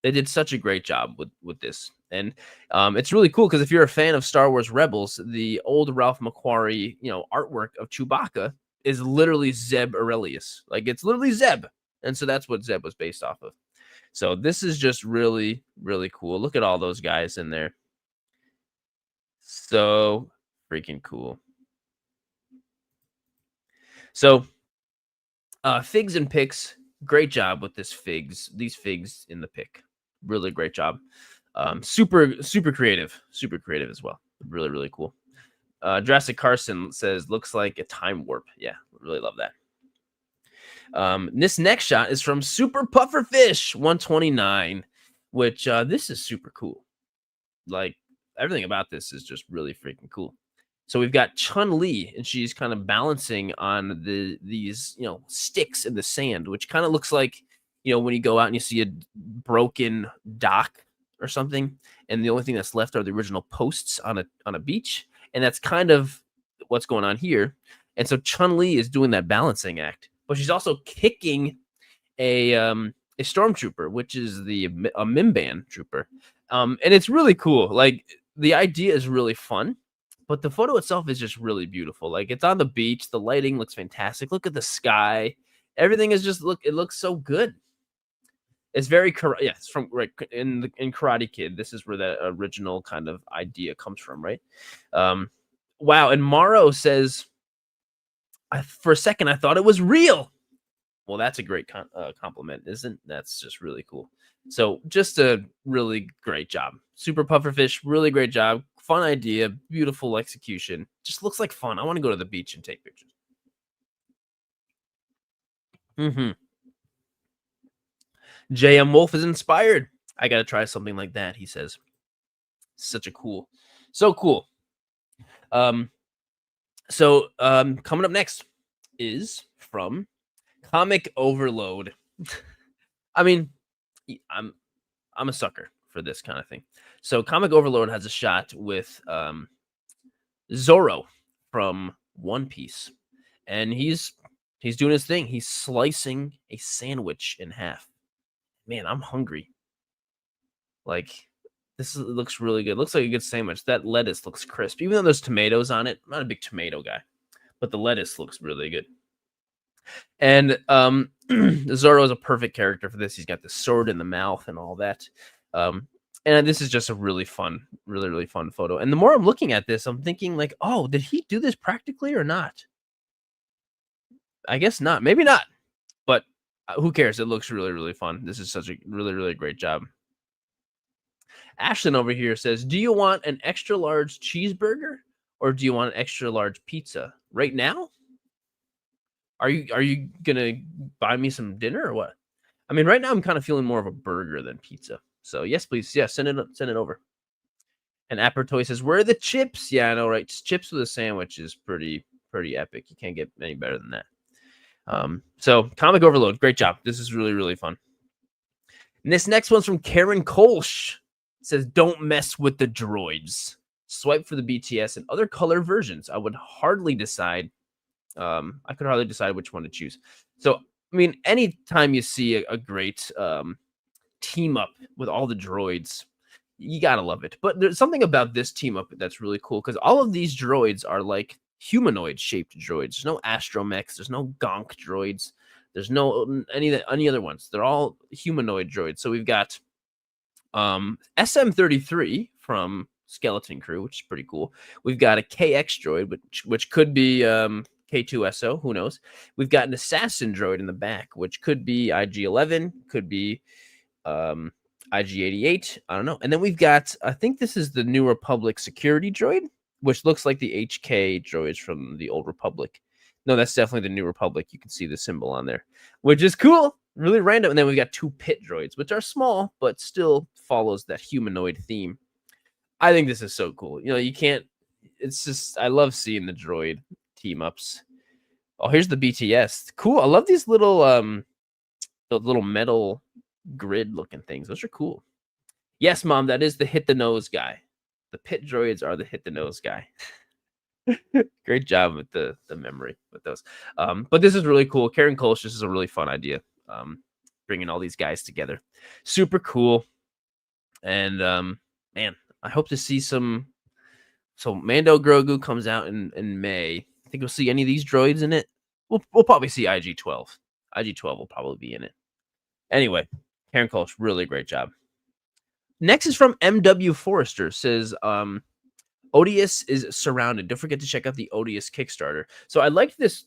They did such a great job with this, and it's really cool because if you're a fan of Star Wars Rebels, the old Ralph McQuarrie, artwork of Chewbacca is literally Zeb Aurelius. Like it's literally Zeb, and so that's what Zeb was based off of. So this is just really, really cool. Look at all those guys in there. So freaking cool. So figs and picks, great job with these figs in the pick. Really great job. Super creative as well. Really, really cool. Jurassic Carson says looks like a time warp. Yeah, really love that. This next shot is from Super Pufferfish 129, which this is super cool. Like everything about this is just really freaking cool. So we've got Chun-Li, and she's kind of balancing on these sticks in the sand, which kind of looks like when you go out and you see a broken dock or something, and the only thing that's left are the original posts on a beach, and that's kind of what's going on here. And so Chun-Li is doing that balancing act, but she's also kicking a stormtrooper, which is a Mimban trooper, and it's really cool. Like the idea is really fun. But the photo itself is just really beautiful. Like it's on the beach. The lighting looks fantastic. Look at the sky. Everything is just it looks so good. It's very it's from right in Karate Kid. This is where that original kind of idea comes from, right? Wow. And Morrow says, for a second I thought it was real. Well, that's a great compliment, isn't? That's just really cool. So just a really great job. Super Pufferfish, really great job. Fun idea, beautiful execution. Just looks like fun. I want to go to the beach and take pictures. JM Wolf is inspired. I got to try something like that, he says. So cool. So coming up next is from Comic Overload. I mean, I'm a sucker for this kind of thing. So Comic Overload has a shot with Zorro from One Piece, and he's doing his thing. He's slicing a sandwich in half. Man, I'm hungry. Like looks really good. Looks like a good sandwich. That lettuce looks crisp, even though there's tomatoes on it. I'm not a big tomato guy, but the lettuce looks really good. And Zorro is a perfect character for this. He's got the sword in the mouth and all that. And this is just a really fun, really, really fun photo. And the more I'm looking at this, I'm thinking like, oh, did he do this practically or not? I guess not. Maybe not. But who cares? It looks really, really fun. This is such a really, really great job. Ashlyn over here says, do you want an extra large cheeseburger or do you want an extra large pizza right now? Are you gonna buy me some dinner or what? I mean, right now I'm kind of feeling more of a burger than pizza. So yes, please, yeah, send it over. And Appertoy says, where are the chips? Yeah, I know, right? Chips with a sandwich is pretty epic. You can't get any better than that. So Comic Overload, great job. This is really, really fun. And this next one's from Karen Kolsch. It says, don't mess with the droids. Swipe for the BTS and other color versions. I could hardly decide which one to choose. So, I mean, anytime you see a great team up with all the droids, you gotta love it. But there's something about this team up that's really cool because all of these droids are like humanoid shaped droids. There's no astromechs, there's no gonk droids, there's no any other ones. They're all humanoid droids. So we've got SM-33 from Skeleton Crew, which is pretty cool. We've got a KX droid, which could be K2SO, who knows? We've got an assassin droid in the back, which could be IG-11, could be IG-88, I don't know. And then we've got, I think this is the New Republic security droid, which looks like the HK droids from the Old Republic. No, that's definitely the New Republic. You can see the symbol on there, which is cool. Really random. And then we've got two pit droids, which are small, but still follows that humanoid theme. I think this is so cool. You can't, it's just, I love seeing the droid team ups. Oh, here's the BTS. Cool. I love these little those little metal grid looking things. Those are cool. Yes, Mom, that is the hit the nose guy. The pit droids are the hit the nose guy. Great job with the memory with those. But this is really cool. Karen Kolsch, this is a really fun idea. Bringing all these guys together. Super cool. And man, I hope to see some. So Mando Grogu comes out in May. I think we'll see any of these droids in it. We'll probably see IG-12. IG-12 will probably be in it. Anyway, Karen Kolsch, really great job. Next is from MW Forrester. Says Odious is surrounded. Don't forget to check out the Odious Kickstarter. So I liked this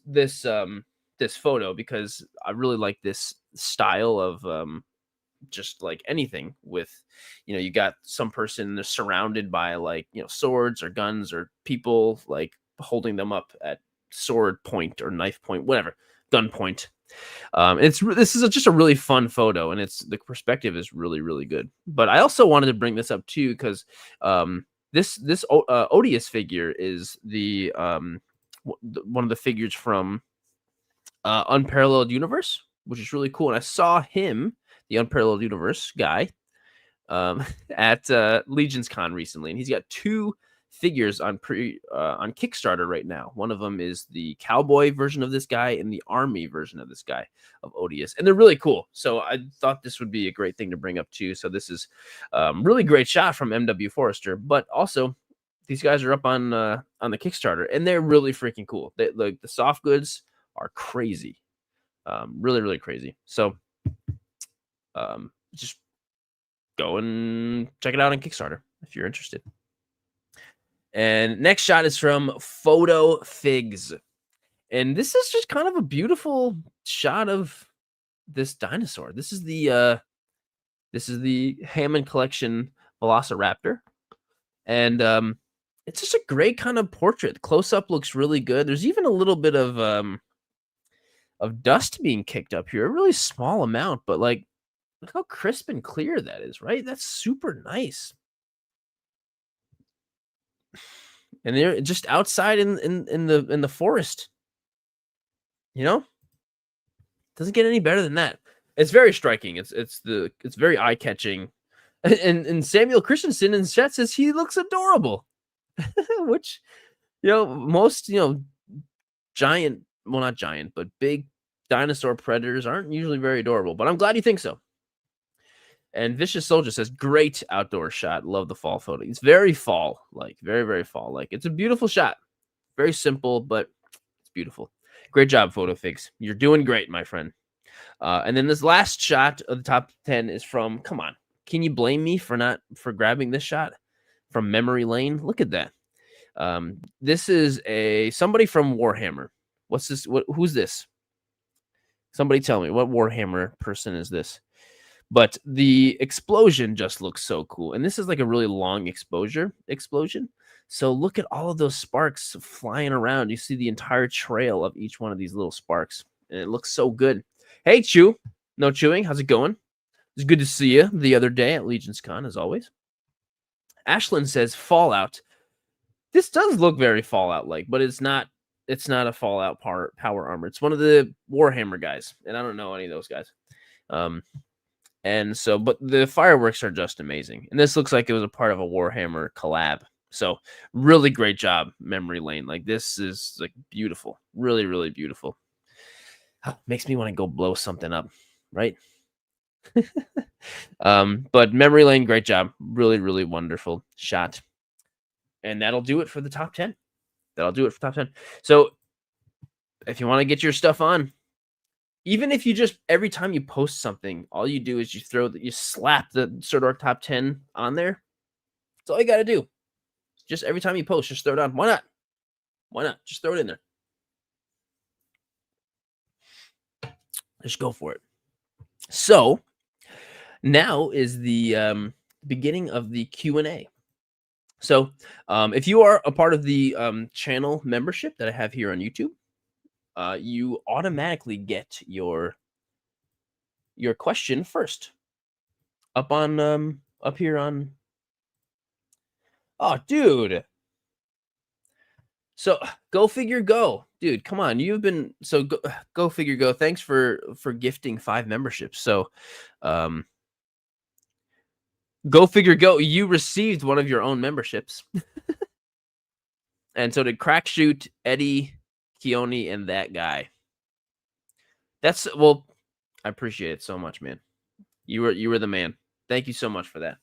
photo because I really like this style of just like anything with, you got some person they're surrounded by like, swords or guns or people like holding them up at sword point or knife point, whatever, gun point. This is just a really fun photo, and the perspective is really, really good. But I also wanted to bring this up too because this Odious figure is the one of the figures from Unparalleled Universe, which is really cool. And I saw him, the Unparalleled Universe guy, at Legions Con recently, and he's got 2 figures on Kickstarter right now. One of them is the cowboy version of this guy and the army version of this guy of Odious, and they're really cool. So I thought this would be a great thing to bring up too. So this is really great shot from MW Forrester, but also these guys are up on the Kickstarter, and they're really freaking cool. The soft goods are crazy, really, really crazy. So just go and check it out on Kickstarter if you're interested. And next shot is from Photo Figs. And this is just kind of a beautiful shot of this dinosaur. This is the Hammond Collection Velociraptor. And it's just a great kind of portrait. Close up looks really good. There's even a little bit of dust being kicked up here. A really small amount, but like look how crisp and clear that is, right? That's super nice. And they're just outside in the forest. Doesn't get any better than that. It's very striking. It's very eye-catching. And Samuel Christensen in chat says he looks adorable. Which, most, giant, well, not giant, but big dinosaur predators aren't usually very adorable. But I'm glad you think so. And Vicious Soldier says, great outdoor shot. Love the fall photo. It's very fall, like very, very fall. Like it's a beautiful shot. Very simple, but it's beautiful. Great job, Photo Figs. You're doing great, my friend. And then this last shot of the top 10 is from, come on, can you blame me for grabbing this shot from Memory Lane? Look at that. This is somebody from Warhammer. What's this? Who's this? Somebody tell me, what Warhammer person is this? But the explosion just looks so cool. And this is like a really long explosion. So look at all of those sparks flying around. You see the entire trail of each one of these little sparks. And it looks so good. Hey, Chew. No chewing. How's it going? It's good to see you the other day at Legions Con, as always. Ashlyn says Fallout. This does look very Fallout-like, but it's not a Fallout power armor. It's one of the Warhammer guys. And I don't know any of those guys. And so, but the fireworks are just amazing. And this looks like it was a part of a Warhammer collab. So really great job, Memory Lane. Like this is like beautiful. Really, really beautiful. Makes me want to go blow something up, right? But Memory Lane, great job. Really, really wonderful shot. And that'll do it for the top 10. So if you want to get your stuff on, even if you just every time you post something, all you do is you slap the Sirdork top 10 on there. That's all you got to do. Just every time you post, just throw it on. Why not? Just throw it in there. Just go for it. So now is the beginning of the Q&A. So if you are a part of the channel membership that I have here on YouTube, you automatically get your question first up here on. Oh, dude. So go figure, go. Dude, come on. You've been so go figure go. Thanks for gifting 5 memberships. So, um, go figure go. You received one of your own memberships. And so did Crackshoot, Eddie, Keone, and that guy. That's well, I appreciate it so much, man. You were the man. Thank you so much for that.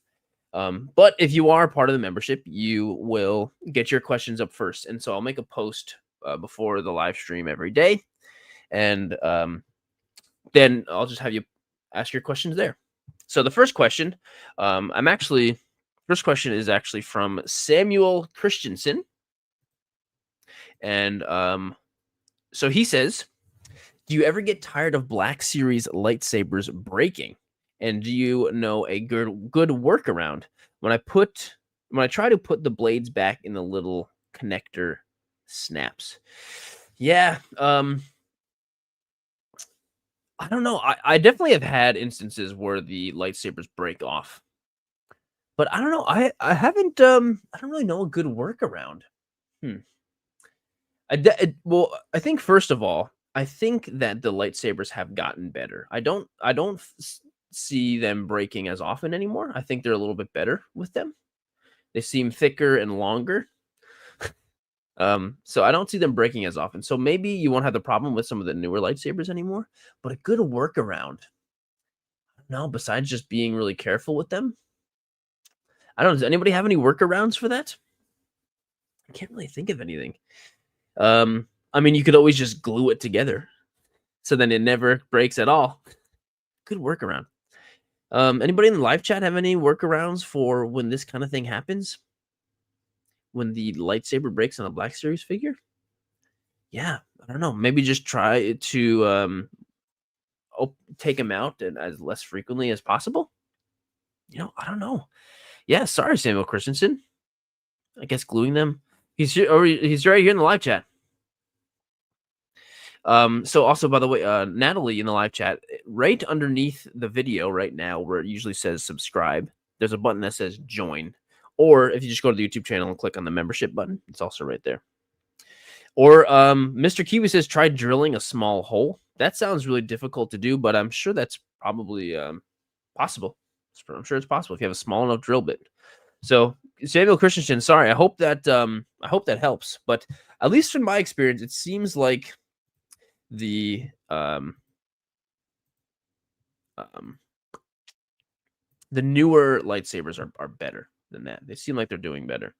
But if you are part of the membership, you will get your questions up first. And so I'll make a post before the live stream every day. And then I'll just have you ask your questions there. So the first question, first question is actually from Samuel Christensen. And so he says, do you ever get tired of Black Series lightsabers breaking? And do you know a good workaround when I try to put the blades back in the little connector snaps? Yeah, I don't know. I definitely have had instances where the lightsabers break off, but I don't know. I haven't I don't really know a good workaround. Hmm. Well, I think first of all, I think that the lightsabers have gotten better. I don't see them breaking as often anymore. I think they're a little bit better with them. They seem thicker and longer. So I don't see them breaking as often. So maybe you won't have the problem with some of the newer lightsabers anymore. But a good workaround, no, besides just being really careful with them. I don't know. Does anybody have any workarounds for that? I can't really think of anything. I mean, you could always just glue it together, so then it never breaks at all. Good workaround. Anybody in the live chat have any workarounds for when this kind of thing happens? When the lightsaber breaks on a Black Series figure? Yeah, I don't know. Maybe just try to take them out and as less frequently as possible. I don't know. Yeah, sorry, Samuel Christensen. I guess gluing them. He's right here in the live chat. So also, by the way, Natalie in the live chat, right underneath the video right now, where it usually says subscribe, there's a button that says join. Or if you just go to the YouTube channel and click on the membership button, it's also right there. Or Mr. Kiwi says, try drilling a small hole. That sounds really difficult to do, but I'm sure that's probably possible. I'm sure it's possible if you have a small enough drill bit. So Samuel Christensen, sorry, I hope that helps. But at least from my experience, it seems like the newer lightsabers are better than that. They seem like they're doing better.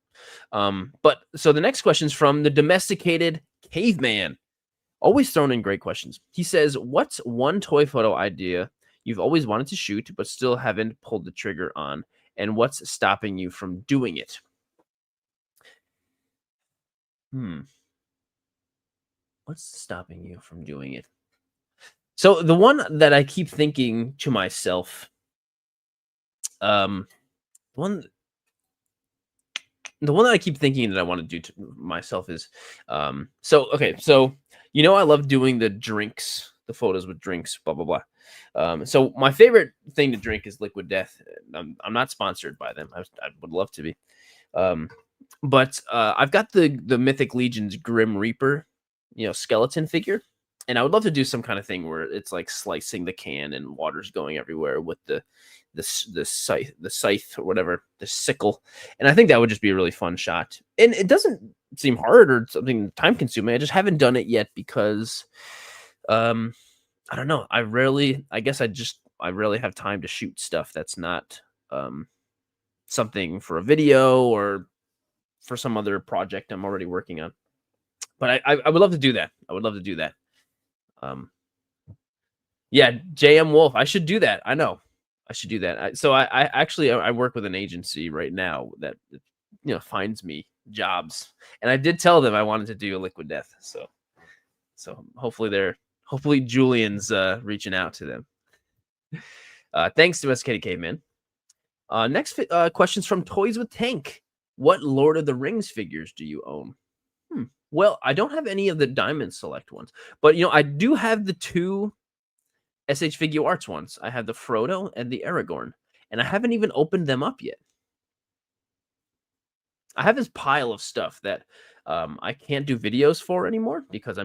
But so the next question is from the domesticated caveman. Always throwing in great questions. He says, what's one toy photo idea you've always wanted to shoot but still haven't pulled the trigger on, and what's stopping you from doing it? What's stopping you from doing it? So the one that I keep thinking to myself, the one that I keep thinking that I want to do to myself is, so I love doing the drinks, the photos with drinks, blah blah blah. So my favorite thing to drink is Liquid Death. I'm not sponsored by them. I would love to be, but I've got the Mythic Legion's Grim Reaper, skeleton figure. And I would love to do some kind of thing where it's like slicing the can and water's going everywhere with the scythe or whatever, the sickle. And I think that would just be a really fun shot. And it doesn't seem hard or something time consuming. I just haven't done it yet because I don't know. I rarely have time to shoot stuff that's not something for a video or for some other project I'm already working on. But I would love to do that. I would love to do that. Yeah, JM Wolf. I should do that. I know. I should do that. So I work with an agency right now that finds me jobs, and I did tell them I wanted to do a Liquid Death. So hopefully Julian's reaching out to them. Thanks, Domesticated Caveman. Next questions from Toys with Tank. What Lord of the Rings figures do you own? Well, I don't have any of the Diamond Select ones, but I do have the 2 SHFiguarts ones. I have the Frodo and the Aragorn, and I haven't even opened them up yet. I have this pile of stuff that I can't do videos for anymore because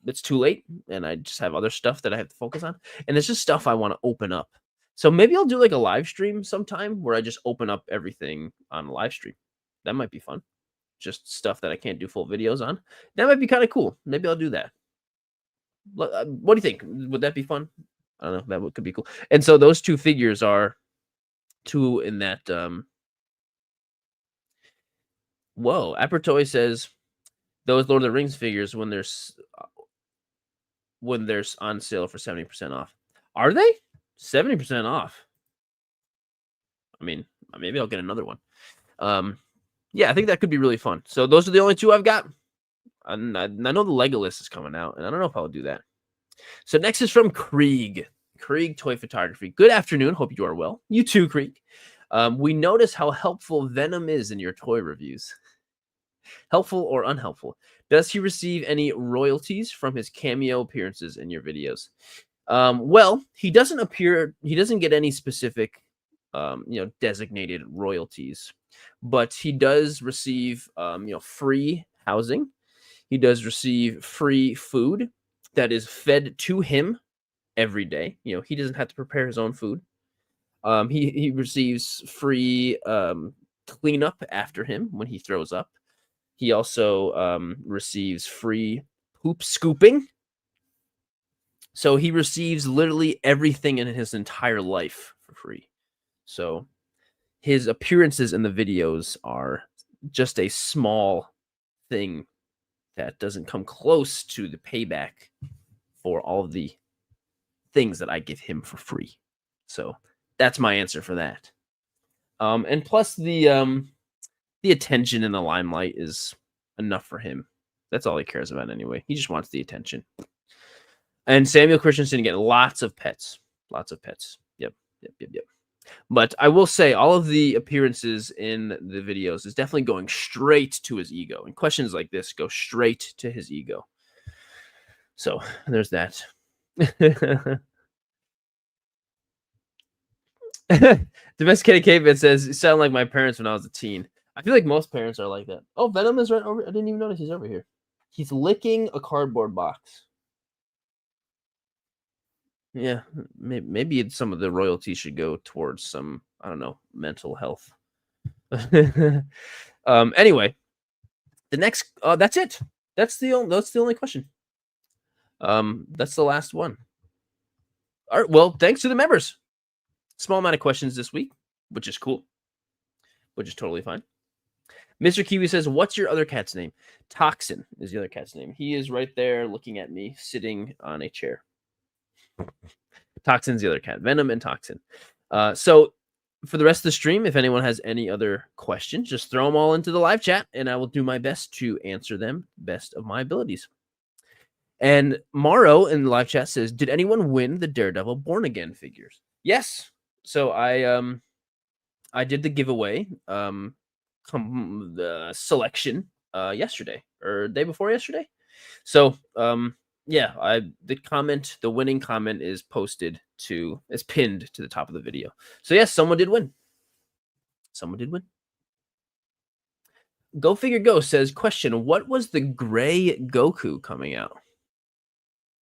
it's too late and I just have other stuff that I have to focus on. And it's just stuff I want to open up. So maybe I'll do like a live stream sometime where I just open up everything on a live stream. That might be fun. Just stuff that I can't do full videos on. That might be kind of cool. Maybe I'll do that. What do you think? Would that be fun? I don't know. Could be cool. And so those two figures are two in that. Whoa, Apertoy says those Lord of the Rings figures when there's on sale for 70% off. Are they 70% off? I mean, maybe I'll get another one. Yeah, I think that could be really fun. So those are the only two I've got. And I know the Legolas is coming out, and I don't know if I'll do that. So next is from Krieg. Krieg Toy Photography. Good afternoon. Hope you are well. You too, Krieg. We notice how helpful Venom is in your toy reviews. Helpful or unhelpful? Does he receive any royalties from his cameo appearances in your videos? Well, he doesn't appear. He doesn't get any specific, designated royalties, but he does receive, free housing. He does receive free food that is fed to him every day. He doesn't have to prepare his own food. He receives free cleanup after him when he throws up. He also receives free poop scooping. So he receives literally everything in his entire life for free. So his appearances in the videos are just a small thing that doesn't come close to the payback for all of the things that I give him for free. So that's my answer for that. And plus the attention in the limelight is enough for him. That's all he cares about anyway. He just wants the attention. And Samuel Christensen getting lots of pets. Lots of pets. Yep. But I will say all of the appearances in the videos is definitely going straight to his ego. And questions like this go straight to his ego. So there's that. Domesticated Caveman says, "You sound like my parents when I was a teen." I feel like most parents are like that. Oh, Venom is right over. I didn't even notice he's over here. He's licking a cardboard box. Yeah, maybe some of the royalties should go towards some, I don't know, mental health. Anyway, the next that's it. That's the only question. That's the last one. All right, well, thanks to the members. Small amount of questions this week, which is cool. Which is totally fine. Mr. Kiwi says, "What's your other cat's name?" Toxin is the other cat's name. He is right there looking at me, sitting on a chair. Toxin's the other cat. Venom and Toxin. So for the rest of the stream, if anyone has any other questions, just throw them all into the live chat, and I will do my best to answer them best of my abilities. And Morrow in the live chat says, "Did anyone win the Daredevil Born Again figures?" Yes. So I did the giveaway the selection yesterday or day before yesterday. So yeah, the winning comment is pinned to the top of the video. So yes, someone did win. Go Figure Go says, "Question, what was the gray Goku coming out?"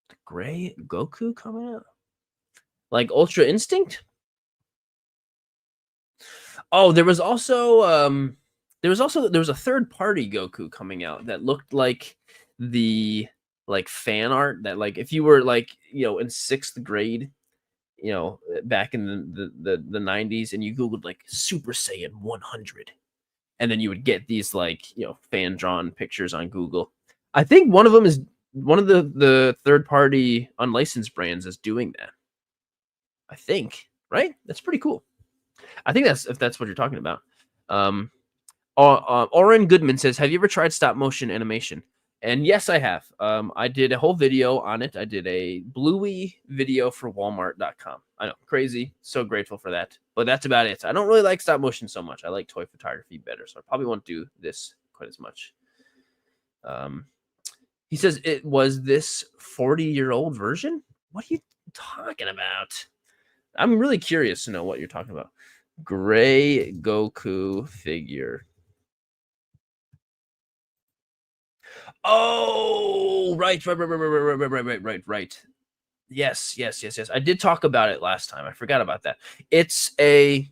The gray Goku coming out? Like Ultra Instinct? Oh, there was a third party Goku coming out that looked like the fan art that if you were in 6th grade, back in the 90s, and you googled Super Saiyan 100, and then you would get these fan drawn pictures on Google. I think one of them is one of the third party unlicensed brands is doing that. I think, right? That's pretty cool. I think if that's what you're talking about. Oren Goodman says, "Have you ever tried stop motion animation?" And yes, I have. I did a whole video on it. I did a Bluey video for Walmart.com. I know, crazy. So grateful for that. But that's about it. I don't really like stop motion so much. I like toy photography better, so I probably won't do this quite as much. He says, "It was this 40-year-old version?" What are you talking about? I'm really curious to know what you're talking about. Gray Goku figure. Oh, right. Yes. I did talk about it last time. I forgot about that. It's a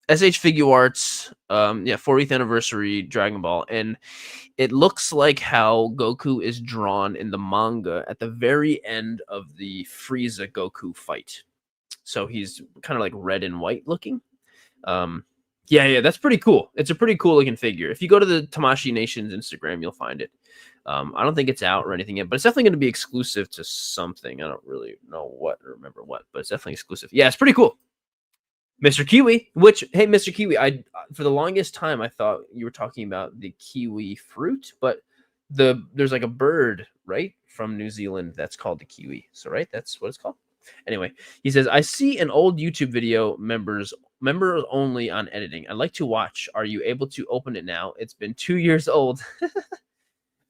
SH Figuarts, yeah, 40th anniversary Dragon Ball, and it looks like how Goku is drawn in the manga at the very end of the Frieza Goku fight. So he's kind of like red and white looking. Um, yeah, that's pretty cool. It's a pretty cool looking figure. If you go to the Tamashi Nation's Instagram, you'll find it. I don't think it's out or anything yet, but it's definitely going to be exclusive to something. I don't really know what or remember what, but it's definitely exclusive. Yeah, it's pretty cool. Mr. Kiwi, which hey, Mr. Kiwi, I for the longest time I thought you were talking about the kiwi fruit, but there's like a bird right from New Zealand that's called the kiwi. So right, that's what it's called. Anyway, he says I see an old YouTube video members only on editing. I'd like to watch. Are you able to open it now? It's been 2 years old.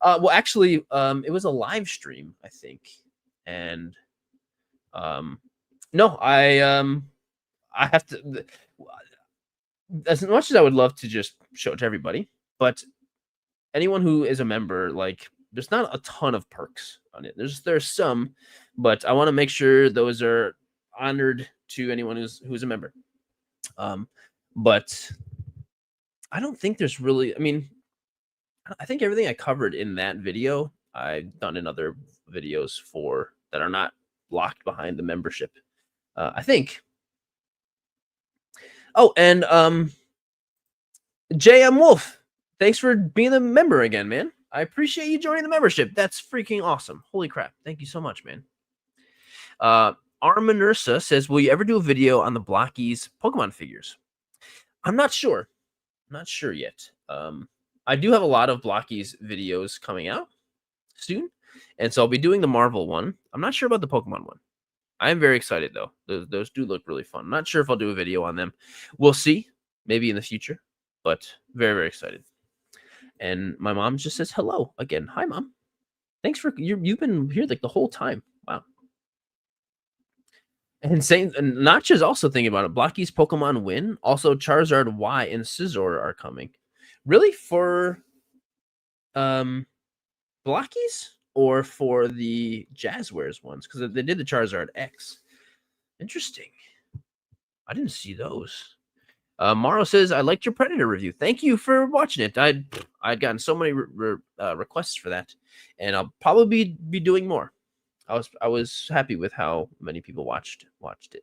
Well, actually, it was a live stream, I think, and no, I have to. As much as I would love to just show it to everybody, but anyone who is a member, like, there's not a ton of perks on it. There's some, but I want to make sure those are honored to anyone who's a member. But I don't think there's really. I mean, I think everything I covered in that video, I've done in other videos for that are not locked behind the membership. I think. Oh, and JM Wolf, thanks for being a member again, man. I appreciate you joining the membership. That's freaking awesome. Holy crap. Thank you so much, man. Armanursa says, will you ever do a video on the Blockies Pokemon figures? I'm not sure. Not sure yet. I do have a lot of Blockies videos coming out soon, and so I'll be doing the Marvel one. I'm not sure about the Pokemon one. I am very excited, though. Those do look really fun. I'm not sure if I'll do a video on them. We'll see. Maybe in the future, but very, very excited. And my mom just says hello again. Hi, Mom. Thanks for you've been here like the whole time. Wow. And saying and Notch is also thinking about it. Blocky's Pokemon win. Also, Charizard Y and Scizor are coming. Really for Blockies or for the Jazzwares ones? Because they did the Charizard X. Interesting. I didn't see those. Morrow says, I liked your Predator review. Thank you for watching it. I'd gotten so many requests for that, and I'll probably be doing more. I was happy with how many people watched it.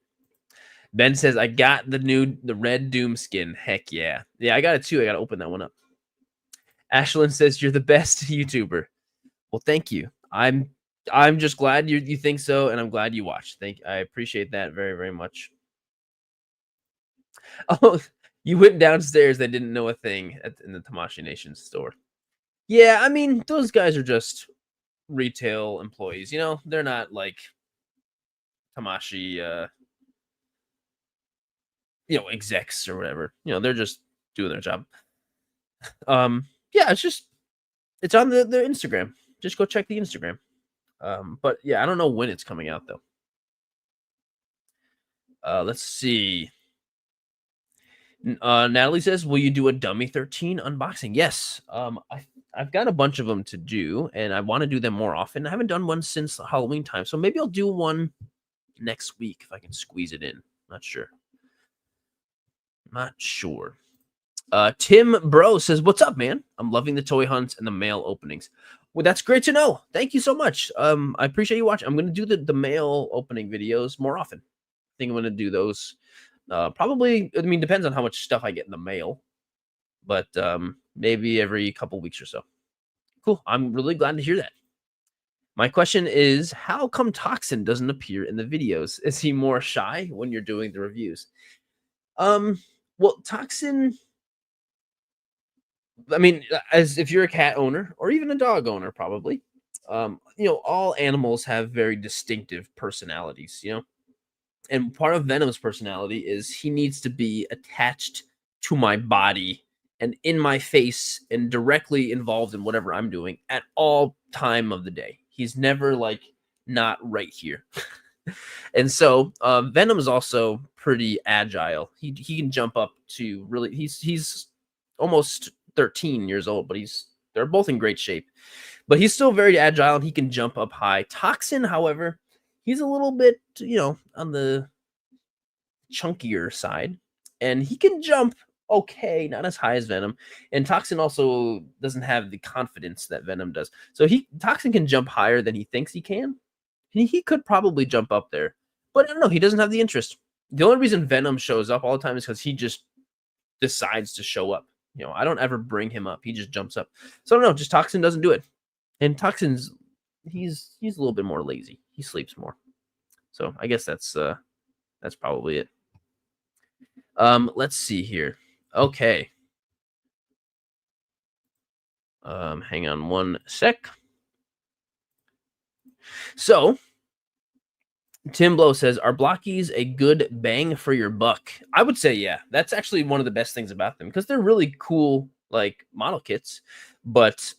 Ben says, I got the red Doom skin. Heck yeah. Yeah, I got it too. I got to open that one up. Ashlyn says, you're the best YouTuber. Well, thank you. I'm just glad you think so, and I'm glad you watched. I appreciate that very, very much. Oh, you went downstairs. They didn't know a thing in the Tamashi Nation store. Yeah, I mean, those guys are just retail employees. You know, they're not like Tamashi, execs or whatever. You know, they're just doing their job. Yeah, it's on the Instagram. Just go check the Instagram. But yeah, I don't know when it's coming out though. Let's see. Natalie says, will you do a Dummy 13 unboxing? Yes. I've got a bunch of them to do, and I want to do them more often. I haven't done one since Halloween time, so maybe I'll do one next week if I can squeeze it in. Not sure. Tim Bro says, what's up, man? I'm loving the toy hunts and the mail openings. Well, that's great to know. Thank you so much. I appreciate you watching. I'm going to do the mail opening videos more often. I think I'm going to do those. Probably, I mean, depends on how much stuff I get in the mail, but maybe every couple weeks or so. Cool. I'm really glad to hear that. My question is, how come Toxin doesn't appear in the videos? Is he more shy when you're doing the reviews? Well, Toxin, I mean, as if you're a cat owner or even a dog owner, probably, all animals have very distinctive personalities, and part of Venom's personality is he needs to be attached to my body and in my face and directly involved in whatever I'm doing at all time of the day. He's never like not right here. And so Venom is also pretty agile. He can jump up to really he's almost 13 years old, but he's They're both in great shape, but he's still very agile and he can jump up high. Toxin, however, he's a little bit, on the chunkier side, and he can jump okay, not as high as Venom. And Toxin also doesn't have the confidence that Venom does. So Toxin can jump higher than he thinks he can. He could probably jump up there, but I don't know. He doesn't have the interest. The only reason Venom shows up all the time is because he just decides to show up. I don't ever bring him up. He just jumps up. So I don't know. Just Toxin doesn't do it. And Toxin's he's a little bit more lazy. He sleeps more. So I guess that's probably it. Let's see here. Okay. Hang on one sec. So Tim Blow says, "Are blockies a good bang for your buck?" I would say, yeah. That's actually one of the best things about them because they're really cool, like model kits, but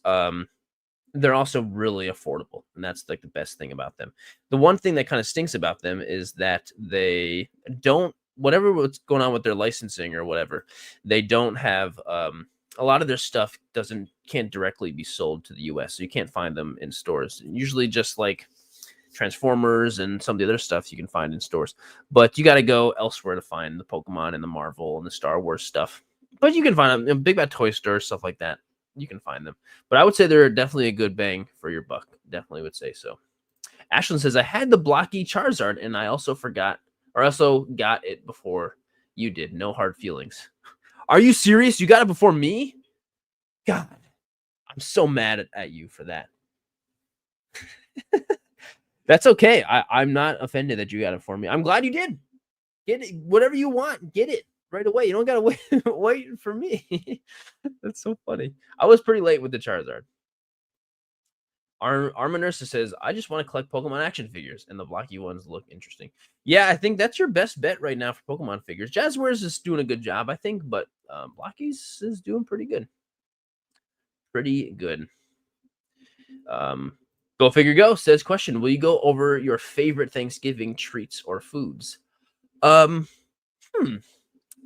they're also really affordable, and that's like the best thing about them. The one thing that kind of stinks about them is that they don't, whatever what's going on with their licensing or whatever, they don't have a lot of their stuff can't directly be sold to the US, so you can't find them in stores. Usually just like Transformers and some of the other stuff you can find in stores, but you got to go elsewhere to find the Pokemon and the Marvel and the Star Wars stuff. But you can find them in Big Bad Toy Store, stuff like that. You can find them, but I would say they're definitely a good bang for your buck. Definitely would say so. Ashlyn says, "I had the blocky Charizard and I also got it before you did. No hard feelings." Are you serious? You got it before me? God, I'm so mad at you for that. That's okay. I'm not offended that you got it for me. I'm glad you did. Get it, whatever you want. Get it right away. You don't gotta wait for me. That's so funny. I was pretty late with the Charizard. Armanursa says, "I just want to collect Pokemon action figures, and the blocky ones look interesting." Yeah, I think that's your best bet right now for Pokemon figures. Jazzwares is doing a good job, I think, but Blockies is doing pretty good. Pretty good. Go Figure Go says, "Question: Will you go over your favorite Thanksgiving treats or foods?"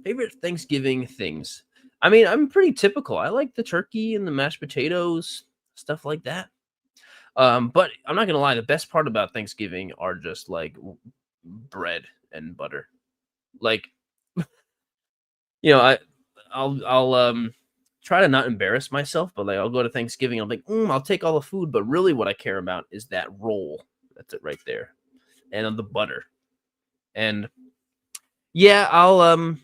Favorite Thanksgiving things. I mean, I'm pretty typical. I like the turkey and the mashed potatoes, stuff like that. But I'm not gonna lie, the best part about Thanksgiving are just like bread and butter. Like, I'll try to not embarrass myself, but like I'll go to Thanksgiving, I'm like, I'll take all the food, but really what I care about is that roll. That's it right there. And the butter. And yeah, I'll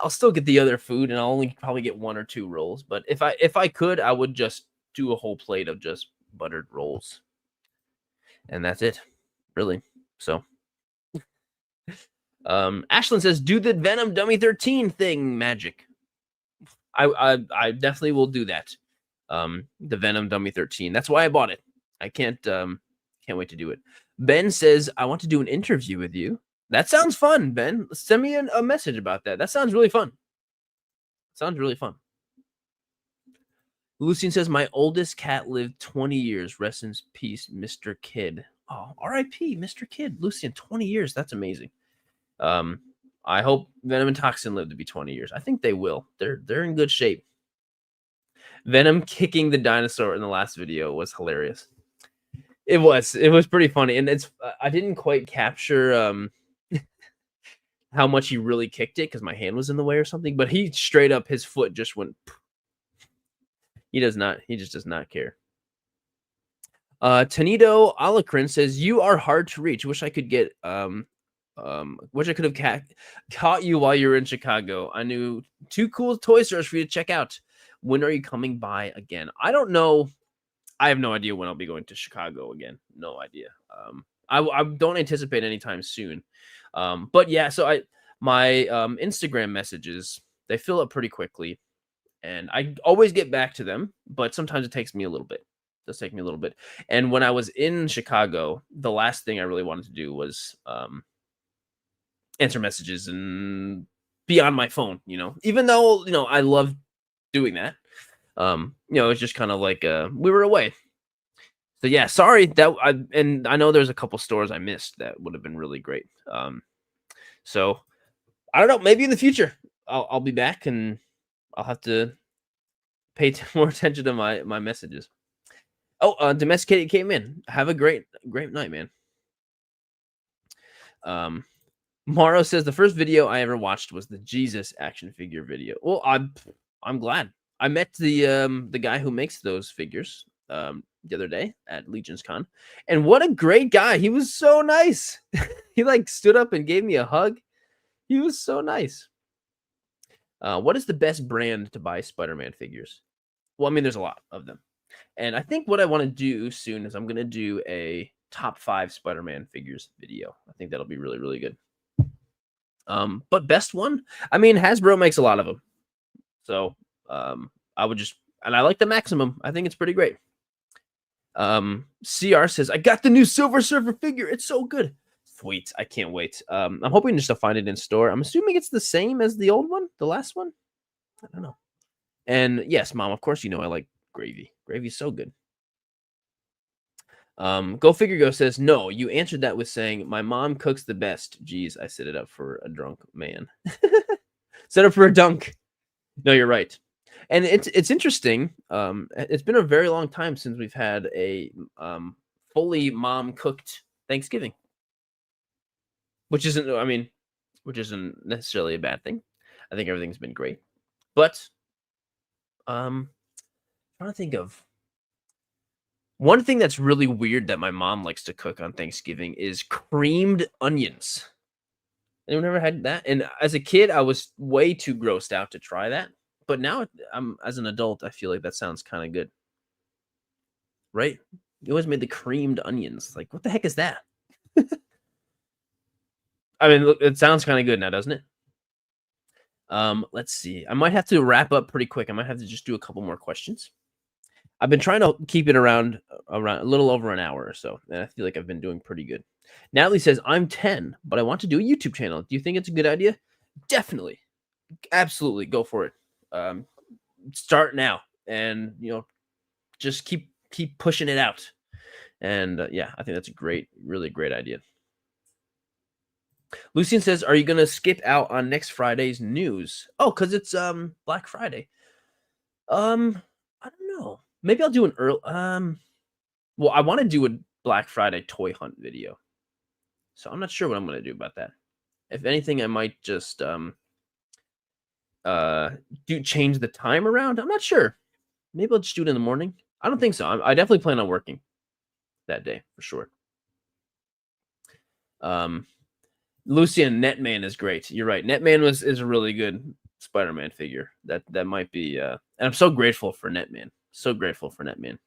still get the other food and I'll only probably get 1 or 2 rolls. But if I could, I would just do a whole plate of just buttered rolls. And that's it. Really. So Ashlyn says, "Do the Venom Dummy 13 thing, magic." I definitely will do that. The Venom Dummy 13. That's why I bought it. I can't wait to do it. Ben says, "I want to do an interview with you." That sounds fun, Ben. Send me a message about that. That sounds really fun. Sounds really fun. Lucien says, "My oldest cat lived 20 years. Rest in peace, Mr. Kid." Oh, R.I.P. Mr. Kid. Lucien, 20 years. That's amazing. I hope Venom and Toxin live to be 20 years. I think they will. They're in good shape. Venom kicking the dinosaur in the last video was hilarious. It was pretty funny, and I didn't quite capture how much he really kicked it because my hand was in the way or something. But he straight up, his foot just went. He just does not care. Tanido Alacrin says, "You are hard to reach. Wish I could get wish I could have caught you while you were in Chicago. I knew 2 cool toy stores for you to check out. When are you coming by again?" I don't know. I have no idea when I'll be going to Chicago again. No idea. I don't anticipate anytime soon. But yeah, so my Instagram messages, they fill up pretty quickly, and I always get back to them, but sometimes it takes me a little bit. It does take me a little bit. And when I was in Chicago, the last thing I really wanted to do was answer messages and be on my phone, even though, I love doing that. It's just kind of like we were away. So yeah, sorry that I know there's a couple stores I missed that would have been really great. So I don't know, maybe in the future I'll be back and I'll have to pay more attention to my messages. Oh, Domesticated came in. Have a great night, man. Morrow says the first video I ever watched was the Jesus action figure video. Well, I'm glad. I met the guy who makes those figures the other day at Legion's Con, and what a great guy. He was so nice. He like stood up and gave me a hug. He was so nice. What is the best brand to buy Spider-Man figures? Well, I mean, there's a lot of them. And I think what I want to do soon is I'm going to do a top 5 Spider-Man figures video. I think that'll be really, really good. But best one, I mean, Hasbro makes a lot of them. So I would just, and I like the Maximum. I think it's pretty great. CR says, I got the new Silver Surfer figure. It's so good. Sweet. I can't wait. I'm hoping just to find it in store. I'm assuming it's the same as the old one, the last one. I don't know. And yes, Mom, of course, you know I like gravy. Gravy's so good. Go Figure Go says, no, you answered that with saying, my mom cooks the best. Jeez, I set it up for a drunk man. Set up for a dunk. No, you're right. And it's interesting. It's been a very long time since we've had a fully mom cooked Thanksgiving. Which isn't necessarily a bad thing. I think everything's been great. But I'm trying to think of one thing that's really weird that my mom likes to cook on Thanksgiving is creamed onions. Anyone ever had that? And as a kid, I was way too grossed out to try that. But now, as an adult, I feel like that sounds kind of good. Right? You always made the creamed onions. Like, what the heck is that? I mean, look, it sounds kind of good now, doesn't it? Let's see. I might have to wrap up pretty quick. I might have to just do a couple more questions. I've been trying to keep it around a little over an hour or so, and I feel like I've been doing pretty good. Natalie says, I'm 10, but I want to do a YouTube channel. Do you think it's a good idea? Definitely. Absolutely. Go for it. Start now and, just keep pushing it out. And yeah, I think that's a really great idea. Lucian says, are you going to skip out on next Friday's news? Oh, because it's Black Friday. I don't know. Maybe I'll do an early. Well, I want to do a Black Friday toy hunt video, so I'm not sure what I'm going to do about that. If anything, I might just change the time around. I'm not sure. Maybe I'll just do it in the morning. I don't think so. I definitely plan on working that day for sure. Lucian, Netman is great. You're right. Netman is a really good Spider-Man figure. That might be. And I'm so grateful for Netman. So grateful for Netman.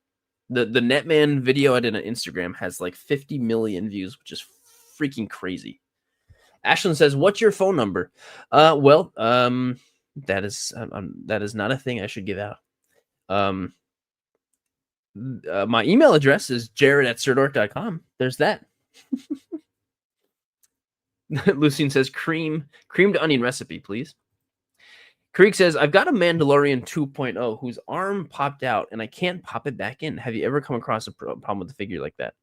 The Netman video I did on Instagram has like 50 million views, which is freaking crazy. Ashlyn says, "What's your phone number?" Well, that is not a thing I should give out. My email address is jared@sirdork.com. There's that. Lucine says, creamed onion recipe, please. Creek says, I've got a Mandalorian 2.0 whose arm popped out and I can't pop it back in. Have you ever come across a problem with a figure like that?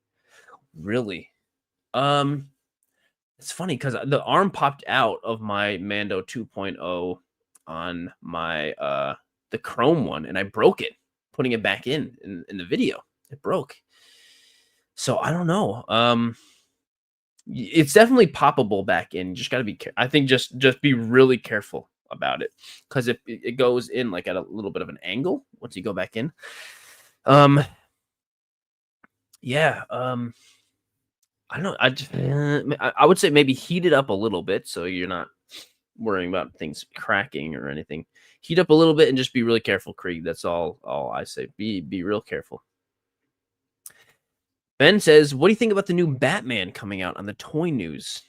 Really? It's funny because the arm popped out of my Mando 2.0 on my the chrome one, and I broke it putting it back in the video. It broke. So I don't know. It's definitely poppable back in. You just got to be I think just be really careful about it, because it goes in like at a little bit of an angle once you go back in. Yeah. I don't know. I would say maybe heat it up a little bit so you're not worrying about things cracking or anything. Heat up a little bit and just be really careful, Krieg. That's all I say. Be real careful. Ben says, what do you think about the new Batman coming out on the toy news?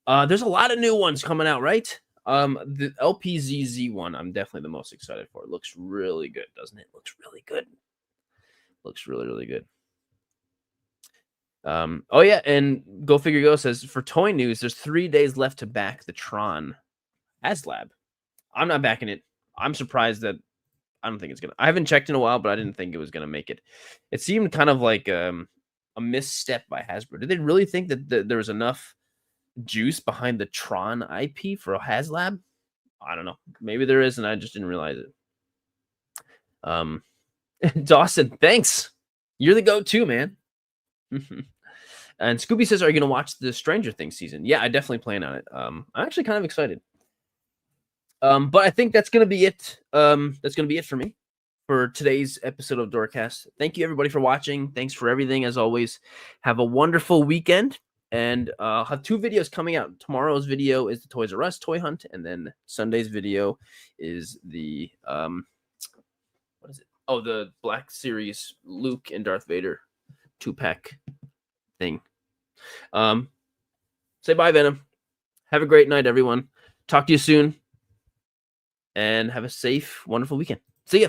There's a lot of new ones coming out, right? The LPZZ one, I'm definitely the most excited for. It looks really good, doesn't it? Looks really good. Looks really, really good. Oh yeah, and Go Figure Go says, for toy news, there's 3 days left to back the Tron HasLab. I'm not backing it. I'm surprised that I don't think it's gonna. I haven't checked in a while, but I didn't think it was gonna make it. It seemed kind of like a misstep by Hasbro. Did they really think that there was enough juice behind the Tron IP for a HasLab? I don't know. Maybe there is, and I just didn't realize it. Um, Dawson, thanks. You're the go-to, man. And Scooby says, "Are you going to watch the Stranger Things season?" Yeah, I definitely plan on it. I'm actually kind of excited. But I think that's going to be it. That's going to be it for me for today's episode of Dork Cast. Thank you everybody for watching. Thanks for everything as always. Have a wonderful weekend. And I'll have 2 videos coming out. Tomorrow's video is the Toys R Us toy hunt, and then Sunday's video is the what is it? Oh, the Black Series Luke and Darth Vader 2-pack thing. Say bye, Venom. Have a great night, everyone. Talk to you soon. And have a safe, wonderful weekend. See ya.